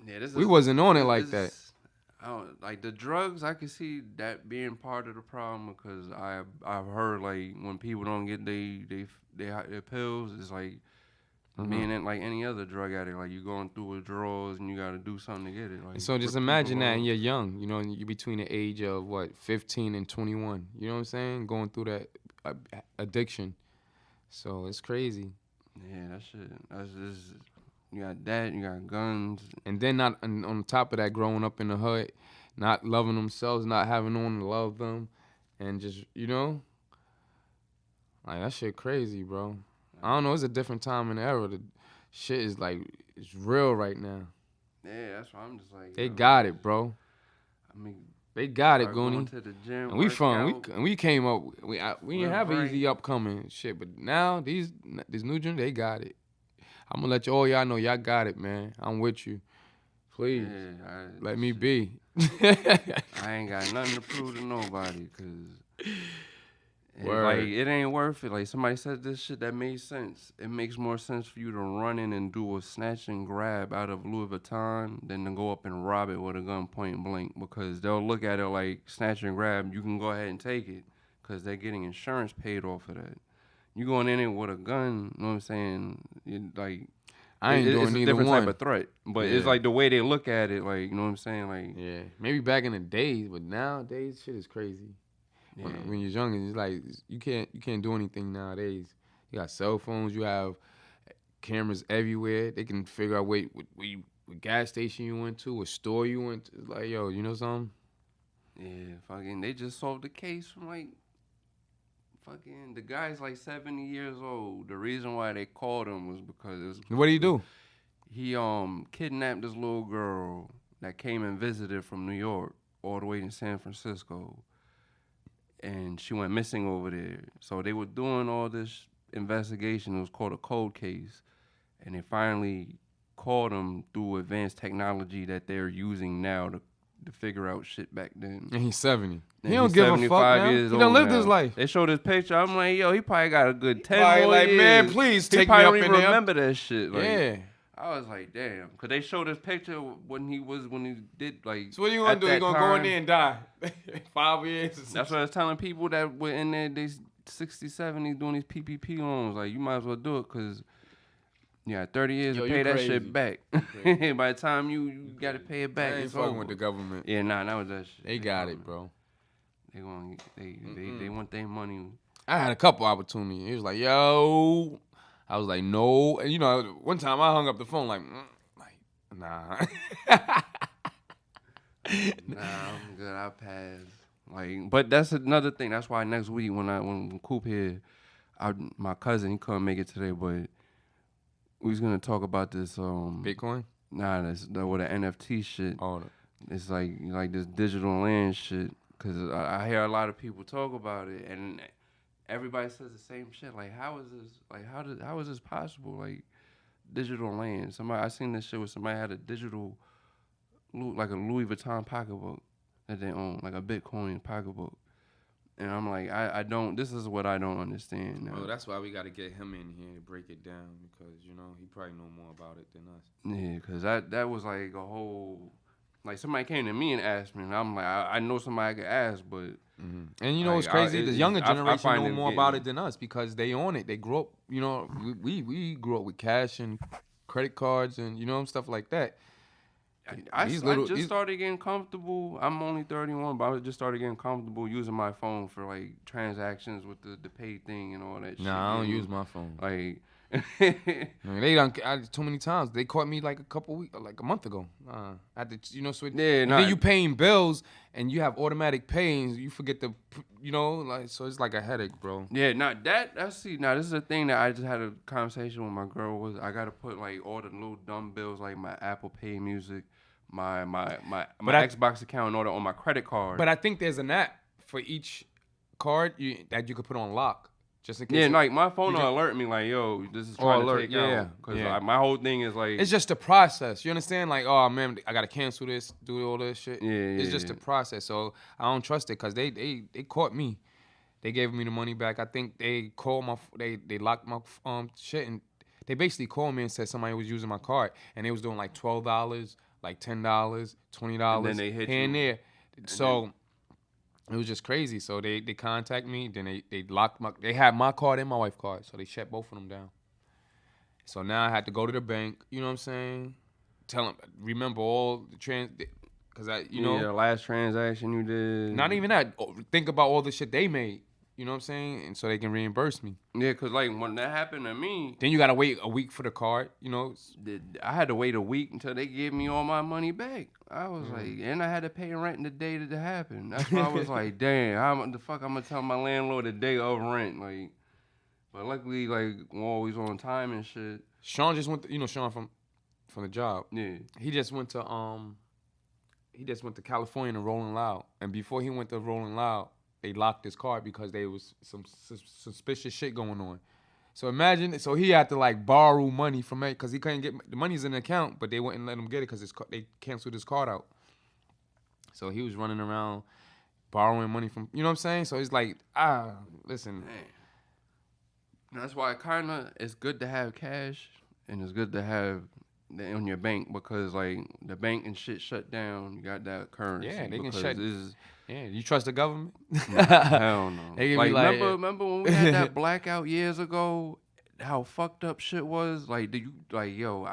Yeah, we wasn't on it like that. I don't like the drugs. I can see that being part of the problem, because I've heard like when people don't get their pills, it's like being like any other drug addict. Like you going through withdrawals and you got to do something to get it. Like, so just imagine that, and you're young. You're between the age of 15 and 21. You know what I'm saying? Going through that addiction. So it's crazy. Yeah, that shit. That's just, you got that. You got guns. And then on top of that, growing up in the hood, not loving themselves, not having no one to love them, and just like that shit crazy, bro. I don't know. It's a different time in the era. The shit is like, it's real right now. Yeah, that's why I'm just like. They got it, bro. I mean, they got it, Goonie. Going to the gym. And we came up. We didn't have an easy upcoming shit, but now this new gen, they got it. I'm gonna let all y'all know y'all got it, man. I'm with you. Please, let me be. I ain't got nothing to prove to nobody, cause like it ain't worth it. Like somebody said this shit that made sense. It makes more sense for you to run in and do a snatch and grab out of Louis Vuitton than to go up and rob it with a gun point blank, because they'll look at it like snatch and grab. You can go ahead and take it, cause they're getting insurance paid off of that. You going in it with a gun, you know what I'm saying? I ain't doing it's neither a different one. type of threat, but it's like the way they look at it, like, you know what I'm saying? Like, yeah, maybe back in the days, but nowadays shit is crazy. Yeah. When you're young, it's like you can't do anything nowadays. You got cell phones, you have cameras everywhere. They can figure out what gas station you went to, what store you went to. It's like, yo, you know something? Yeah, fucking, they just solved the case from like, fucking, the guy's like 70 years old. The reason why they called him was because it was. What did he do? He kidnapped this little girl that came and visited from New York all the way to San Francisco. And she went missing over there. So they were doing all this investigation. It was called a cold case. And they finally caught him through advanced technology that they're using now to figure out shit back then. And he's 70. And He don't he's give a fuck 75 now. years He done old lived now. his life. They showed his picture. I'm like, yo, he probably got a good 10 Probably more like, years. man, please He take me probably up don't in even there. remember that shit. Like, Yeah. I was like, damn, cause they showed his picture when he did like. So what you gonna do? You gonna go in there and die? 5 years. That's what I was telling people that were in there. They 60, 70 doing these PPP loans. Like, you might as well do it, cause you got 30 years to pay that shit back. By the time you got to pay it back, I ain't it's fucking over. with the government. Yeah, nah, that was that shit. They got it, bro. They want their money. I had a couple opportunities. He was like, yo. I was like, no. And, you know, one time I hung up the phone like nah. Nah, I'm good. I pass. Like, but that's another thing. That's why next week when Coop here, my cousin, he couldn't make it today, but we was gonna talk about this Bitcoin? Nah, with the NFT shit. Oh, It's like this digital land shit. Cause I hear a lot of people talk about it, and everybody says the same shit. Like, how is this? Like, how is this possible? Like, digital land. I seen this shit where somebody had a digital, like a Louis Vuitton pocketbook that they own, like a Bitcoin pocketbook. And I'm like, I don't. This is what I don't understand. Now. Well, that's why we got to get him in here to break it down, because you know he probably know more about it than us. Yeah, cause that was like a whole. Like, somebody came to me and asked me, and I'm like, I know somebody I could ask, but... Mm-hmm. And you know what's crazy? The younger generation know more about it than us, because they own it. They grew up, you know, we grew up with cash and credit cards and, you know, stuff like that. I just started getting comfortable. I'm only 31, but I just started getting comfortable using my phone for, like, transactions with the pay thing and all that shit. Nah, I don't use my phone. Like... they done too many times. They caught me like a month ago. I had to, you know, switch. Yeah, and then you paying bills and you have automatic pay and you forget to, you know, like, so it's like a headache, bro. Yeah, this is a thing that I just had a conversation with my girl. Was I gotta put like all the little dumb bills, like my Apple Pay Music, my Xbox account in order on my credit card. But I think there's an app for each card that you could put on lock. Just in case. Yeah, like my phone will alert me like, yo, this is trying to take out. Because my whole thing is like... It's just a process. You understand? Like, oh, man, I got to cancel this, do all this shit. Yeah, it's just a process. So I don't trust it, because they caught me. They gave me the money back. I think they called they locked my shit, and they basically called me and said somebody was using my card, and they was doing like $12, like $10, $20 and then they hit here and there. So... It was just crazy. So they contact me. Then they locked they had my card and my wife's card. So they shut both of them down. So now I had to go to the bank. You know what I'm saying? Tell them, remember all the because the last transaction you did. Not even that. Think about all the shit they made. You know what I'm saying? And so they can reimburse me. Yeah, because like when that happened to me. Then you got to wait a week for the card, you know. I had to wait a week until they gave me all my money back. I was like, and I had to pay rent the day that it happened. That's why I was like, damn, how the fuck I'm going to tell my landlord the day of rent? Like, but luckily, like, we're always on time and shit. Sean just went to, Sean from the job. Yeah. He just went to California to Rolling Loud. And before he went to Rolling Loud, they locked his card because there was some suspicious shit going on. So imagine, so he had to like borrow money from it because he couldn't get, the money's in the account, but they wouldn't let him get it because they canceled his card out. So he was running around borrowing money from, you know what I'm saying? So he's like, listen. Man. That's why it's good to have cash and it's good to have on your bank because like the bank and shit shut down. You got that currency. Yeah, they can shut. Yeah, you trust the government? No, hell no. Like, remember when we had that blackout years ago? How fucked up shit was? Like, did you like, yo?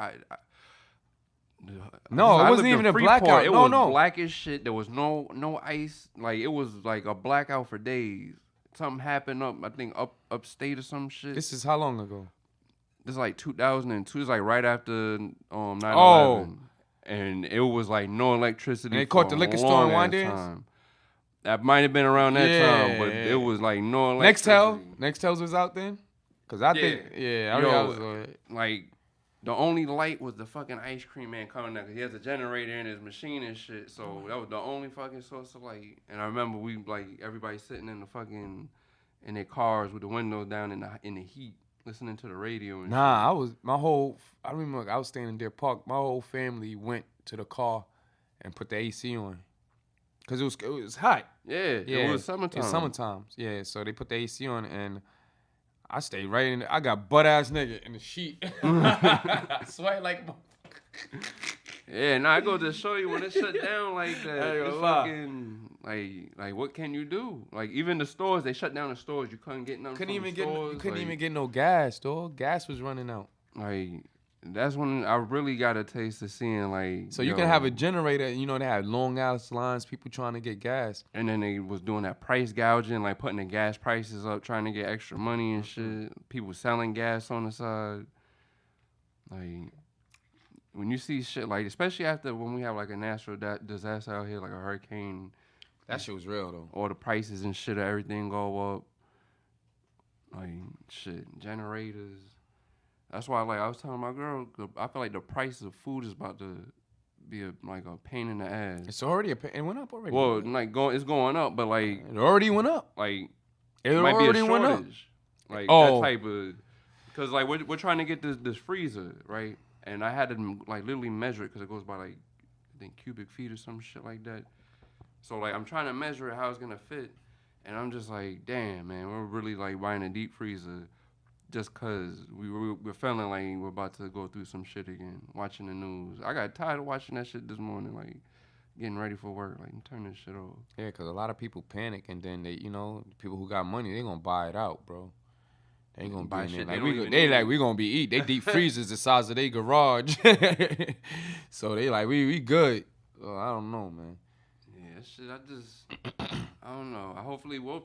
No, it wasn't even a blackout. It was black as shit. There was no ice. Like, it was like a blackout for days. Something happened I think upstate or some shit. This is how long ago? This is like 2002. It's like right after 9/11. Oh. And it was like no electricity. And they caught the liquor store in Wyandanch? That might have been around that time, but it was like no electricity. Nextel's was out then? Because I think, I was like, the only light was the fucking ice cream man coming out because he has a generator in his machine and shit. So that was the only fucking source of light. And I remember everybody sitting in the fucking, in their cars with the windows down in the heat. listening to the radio and Nah, shit. I remember I was staying in Deer Park. My whole family went to the car and put the AC on. Cause it was hot. Yeah, Yeah, it was summertime. it's summertime. Yeah, so they put the AC on and I stayed right in. I got butt ass nigga in the sheet. Sweat like. Yeah, now I go to show you when it shut down like that. I ain't It's gonna lie. fucking like what can you do? Like even the stores, they shut down the stores. You couldn't get nothing from the stores. You couldn't like, even get no gas, dog. Gas was running out. Like that's when I really got a taste of seeing like. So you can have a generator. You know they had long ass lines, people trying to get gas. And then they was doing that price gouging, like putting the gas prices up, trying to get extra money and shit. People selling gas on the side. Like when you see shit like, especially after when we have like a natural disaster out here, like a hurricane. That shit was real though. All the prices and shit of everything go up. Like shit, generators. That's why like I was telling my girl, I feel like the price of food is about to be a pain in the ass. It's already it went up already. Well, like it's going up, but like it already went up. Like it might be a already went up. shortage. Like that type of, because like we're trying to get this freezer, right? And I had to like literally measure it because it goes by like I think cubic feet or some shit like that. So like I'm trying to measure it how it's gonna fit, and I'm just like, damn man, we're really like buying a deep freezer just cause we're feeling like we're about to go through some shit again. Watching the news, I got tired of watching that shit this morning, like getting ready for work, like turn this shit off. Yeah, cause a lot of people panic, and then they, people who got money, they gonna buy it out, bro. They ain't gonna buy shit. Like we gonna be eat. They deep freezers the size of their garage, so they like we good. I don't know, man. Yeah, shit. I don't know. Hopefully we'll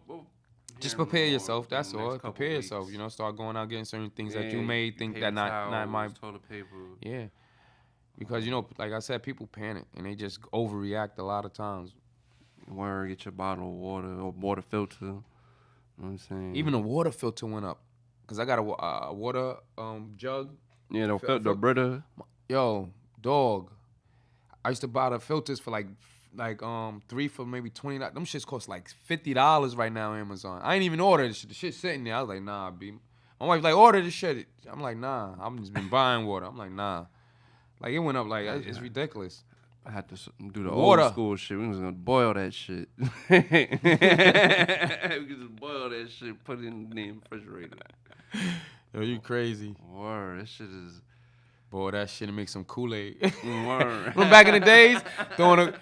just prepare yourself. That's all. Prepare yourself. Start going out getting certain things that you may think that not my toilet paper. Yeah, because like I said, people panic and they just overreact a lot of times. Get your bottle of water or water filter. You know what I'm saying? Even the water filter went up. Cause I got a water jug. Yeah, the Brita. Yo, dog. I used to buy the filters for like 3 for maybe $20. Them shits cost like $50 right now on Amazon. I ain't even ordered this shit. The shit's sitting there. I was like, nah, B. My wife's like, order this shit. I'm like, nah. I'm just been buying water. I'm like, nah. Like it went up like it's ridiculous. I had to do the old school shit. We was gonna boil that shit. We could just boil that shit, put it in the refrigerator. Yo, you crazy. Word, that shit is. Boy, that shit to make some Kool-Aid. Word. Remember back in the days?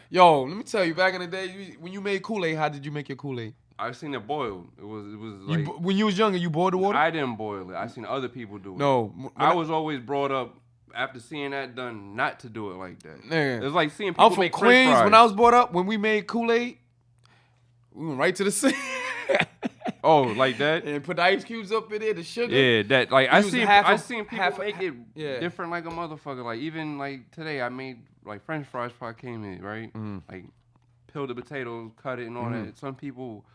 Yo, let me tell you, back in the day, when you made Kool-Aid, how did you make your Kool-Aid? I seen it boiled. It was like. When you was younger, you boiled the water? I didn't boil it. I seen other people do it. No. I was always brought up, after seeing that done, not to do it like that. Nigga. It's like seeing people make Queens. French fries. When I was brought up, when we made Kool-Aid, we went right to the sink. Oh, like that? And put the ice cubes up in there, the sugar. Yeah, that like I seen people make it different like a motherfucker. Like even like today, I made like French fries before I came in, right? Mm-hmm. Like peel the potatoes, cut it, and all that. Some people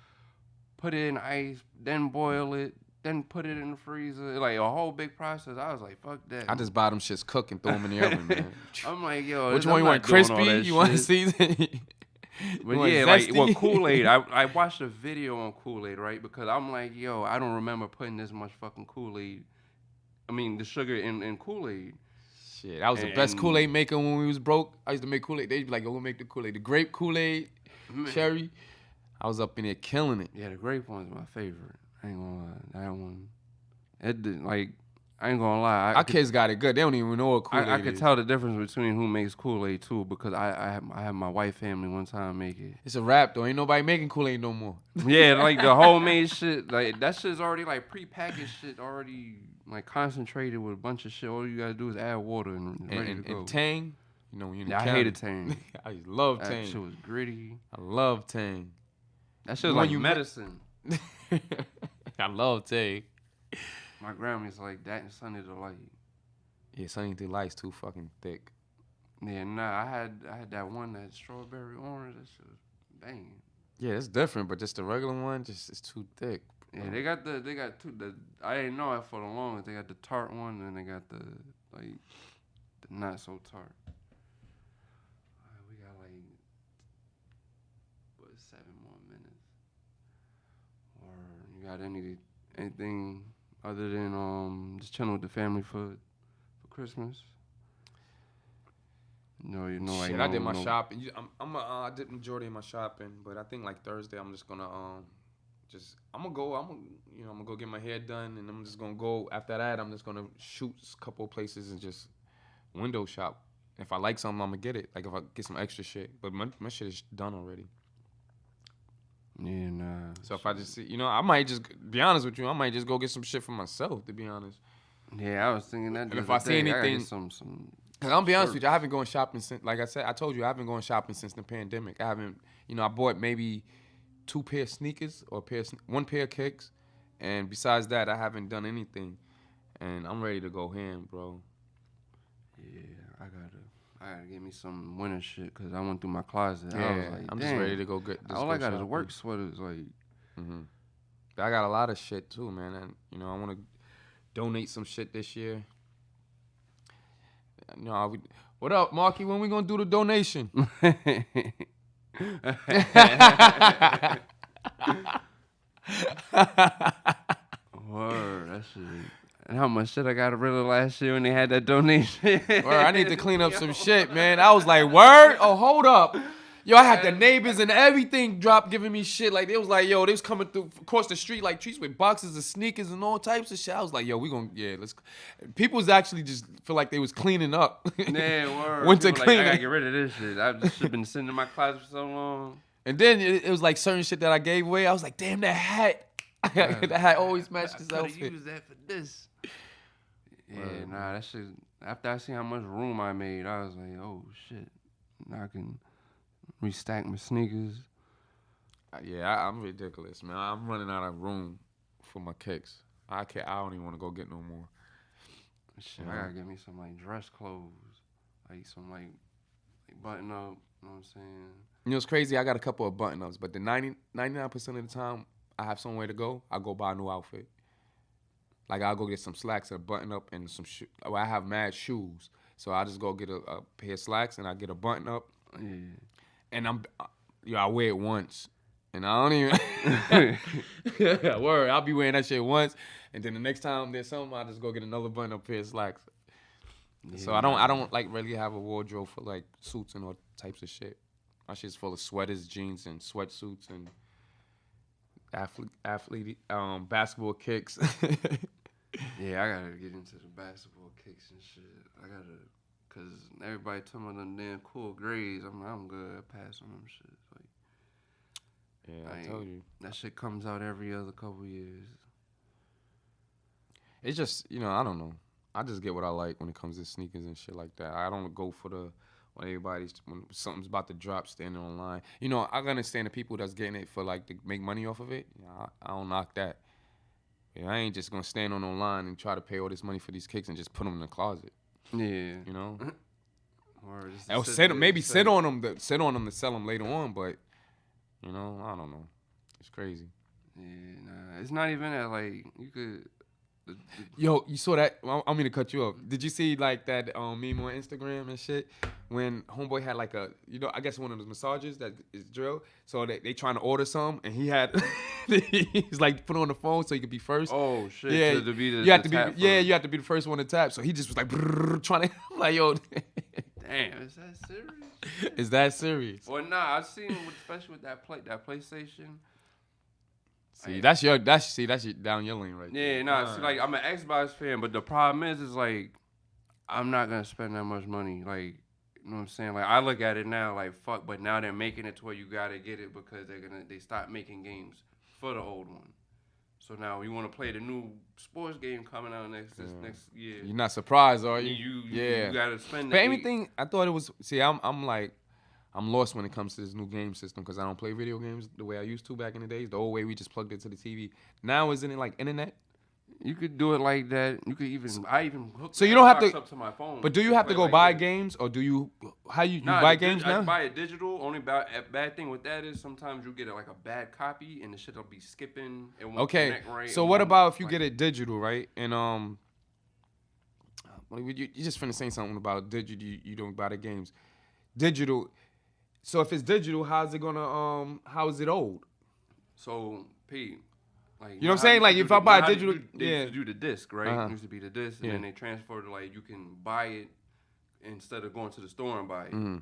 put it in ice, then boil it, then put it in the freezer. Like a whole big process. I was like, fuck that. I just buy them shits cook and throw them in the oven, man. I'm like, yo, which one you want? Crispy? You want season? But yeah, zesty? Like Kool-Aid. I watched a video on Kool-Aid, right? Because I'm like, yo, I don't remember putting this much fucking Kool-Aid. I mean, the sugar in Kool-Aid. Shit, I was the best Kool-Aid maker when we was broke. I used to make Kool-Aid. They'd be like, yo, we'll make the Kool-Aid. The grape Kool-Aid, cherry. I was up in there killing it. Yeah, the grape one's my favorite. I ain't gonna lie. That one, I ain't gonna lie. Our kids got it good. They don't even know what Kool-Aid is. I could tell the difference between who makes Kool-Aid too, because I had my white family one time make it. It's a wrap though. Ain't nobody making Kool-Aid no more. Yeah, like the homemade shit, like that shit's already like prepackaged shit, already like concentrated with a bunch of shit. All you gotta do is add water and ready to go. And Tang, when you're in the I hated Tang. I love Tang. That shit was gritty. I love Tang. That shit was like medicine. I love Tang. My grandma's like that and Sunny Delight. Yeah, Sunny Delight's too fucking thick. Yeah, nah, I had that one, that strawberry orange. That shit was banging. Yeah, it's different, but just the regular one, it's too thick. Yeah, they got two. I didn't know it for the longest. They got the tart one, and they got the not so tart. We got 7 more minutes. Or you got anything other than just chilling with the family for Christmas? No, like Shit, no, I did my no. shopping. I did majority of my shopping, but I think like Thursday I'm just gonna I'm gonna go get my hair done, and I'm just gonna go after that. I'm just gonna shoot a couple of places and just window shop. If I like something, I'm gonna get it. Like if I get some extra shit, but my shit is done already. Yeah, nah. So if I just see, I might just be honest with you. I might just go get some shit for myself, to be honest. Yeah, I was thinking that. And if The I other see day. I gotta anything, get some. cause I'll be honest with you, I shirts. haven't gone shopping since. Like I said, I told you I haven't gone shopping since the pandemic. I haven't. I bought maybe 2 pair of sneakers or one pair of kicks, and besides that, I haven't done anything. And I'm ready to go ham, bro. Yeah, I gotta get me some winter shit because I went through my closet. I was Yeah, like, I'm just damn. ready to go get. All I got is work sweaters. Like, Mm-hmm. I got a lot of shit too, man. And I want to donate some shit this year. What up, Marky? When we gonna do the donation? word, that shit. And how much shit I got rid of last year when they had that donation. Word, I need to clean up some shit, man. I was like, word? Oh, hold up. Yo, I had the neighbors and everything giving me shit. Like, they was like, yo, they was coming through across the street like trees with boxes of sneakers and all types of shit. I was like, yo, let's. People was actually just feel like they was cleaning up. Yeah, word. Winter People cleaning. I gotta get rid of this shit. I've just been sitting in my closet for so long. And then it was like certain shit that I gave away. I was like, damn, that hat. That hat always matched this I outfit. use that for this. Yeah, nah, that shit. After I seen how much room I made, I was like, oh shit. Now I can restack my sneakers. Yeah, I'm ridiculous, man. I'm running out of room for my kicks. I don't even want to go get no more. Shit, I gotta get me some like dress clothes, like some like button up. You know what I'm saying? It's crazy. I got a couple of button ups, but the 99% of the time I have somewhere to go, I go buy a new outfit. Like I'll go get some slacks, a button up, and some shoes. Well, I have mad shoes, so I just go get a pair of slacks and I get a button up. Yeah. And I wear it once, and I don't even. Word, I'll be wearing that shit once, and then the next time there's something, I just go get another button up pair of slacks. Yeah. So I don't like really have a wardrobe for like suits and all types of shit. My shit's full of sweaters, jeans, and sweatsuits and athlete basketball kicks. Yeah, I gotta get into the basketball kicks and shit. Cause everybody talking about them damn cool grades. I'm good at passing them shit. Like, Yeah, I told you. That shit comes out every other couple years. It's just, I don't know. I just get what I like when it comes to sneakers and shit like that. I don't go for when something's about to drop standing online. I understand the people that's getting it for like to make money off of it. I don't knock that. Yeah, I ain't just gonna stand on online and try to pay all this money for these kicks and just put them in the closet. Yeah. Or sit on them to sell them later on, but I don't know. It's crazy. Yeah, nah, it's not even that. Like you could. Yo, you saw that? I'm gonna cut you off. Did you see like that meme on Instagram and shit when homeboy had like I guess one of those massages that is drill. So they trying to order some and he had he's like put on the phone so he could be first. Oh shit! Yeah, to be you have to be. Yeah, you have to be the first one to tap. So he just was like trying to. I'm like, yo. Damn, is that serious? Is that serious? Well, nah, I've seen especially with that PlayStation. See, that's your down your lane right there. Yeah, nah. See, like I'm an Xbox fan, but the problem is like I'm not gonna spend that much money. Like, you know what I'm saying? Like I look at it now, like fuck, but now they're making it to where you gotta get it because they stop making games for the old one. So now you want to play the new sports game coming out next year. You're not surprised, are you? You gotta spend. But anything, I thought it was. See, I'm lost when it comes to this new game system because I don't play video games the way I used to back in the days. The old way we just plugged it to the TV. Now isn't it like internet? You could do it like that. You could even hook. So you don't have to up to my phone. But do you have to go buy games or do you? How you buy games now? I buy it digital. Only bad thing with that is sometimes you get like a bad copy and the shit will be skipping. It won't connect right. So what about if you get it digital, right? And you just finna say something about digital. You don't buy the games digital. So if it's digital, how is it old? So Pete, Like, You know what I'm saying? Like if I buy a digital, they yeah. used to do the disc, right? Uh-huh. It used to be the disc, and Yeah. then they transferred to like you can buy it instead of going to the store and buy it. Mm-hmm.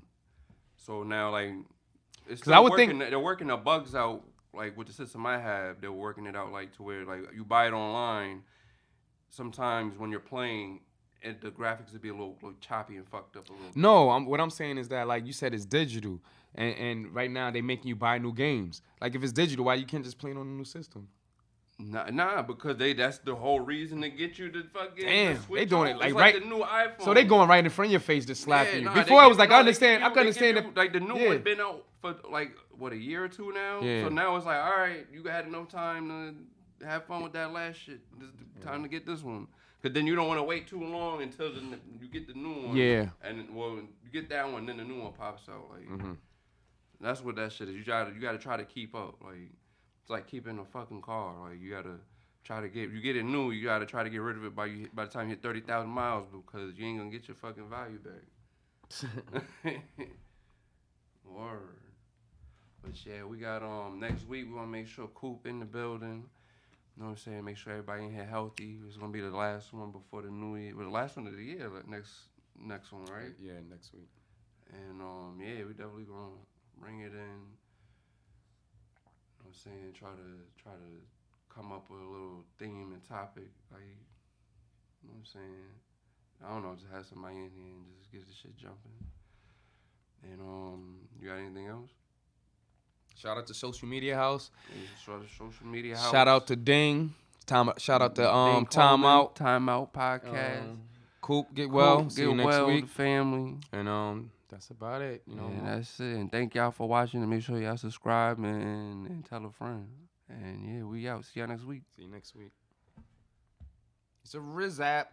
So now like it's 'Cause I still would working. think- They're working the bugs out. Like with the system I have, they're working it out like to where like you buy it online. Sometimes when you're playing, the graphics would be a little choppy and fucked up a little. No, what I'm saying is that like you said, it's digital, and right now they making you buy new games. Like if it's digital, why you can't just play it on a new system? Nah, because that's the whole reason to get you to fucking Damn, to switch they doing it over. like It's right. the new iPhone. So they going right in front of your face, just slapping you. Nah, Before I was like, I they give understand, I can understand you, that. like the new Yeah. one been out for like what, a year or two now. Yeah. So now it's like, all right, you had enough time to have fun with that last shit. It's time to get this one. Cause then you don't want to wait too long until you get the new one. Yeah. And well, you get that one, then the new one pops out. Like Mm-hmm. that's what that shit is. You gotta try to keep up. Like it's like keeping a fucking car. Like you gotta try to you get it new. You gotta try to get rid of it by the time you hit 30,000 miles because you ain't gonna get your fucking value back. Word. But yeah, we got next week we wanna make sure Coop in the building. You know what I'm saying? Make sure everybody in here healthy. It's gonna be the last one before the new year. Well, the last one of the year, like next one, right? Yeah, next week. And yeah, we definitely gonna bring it in. You know what I'm saying? Try to come up with a little theme and topic. Like, you know what I'm saying? I don't know, just have somebody in here and just get the shit jumping. And you got anything else? Shout out to Social Media House. Social media house. Shout out to Ding. Shout out to Ding Timeout. Timeout podcast. Coop, get well. Coop, See you next well, week. the family. And that's about it. You know. And that's it. And thank y'all for watching. And make sure y'all subscribe and tell a friend. And yeah, we out. See y'all next week. See you next week. It's a Riz app.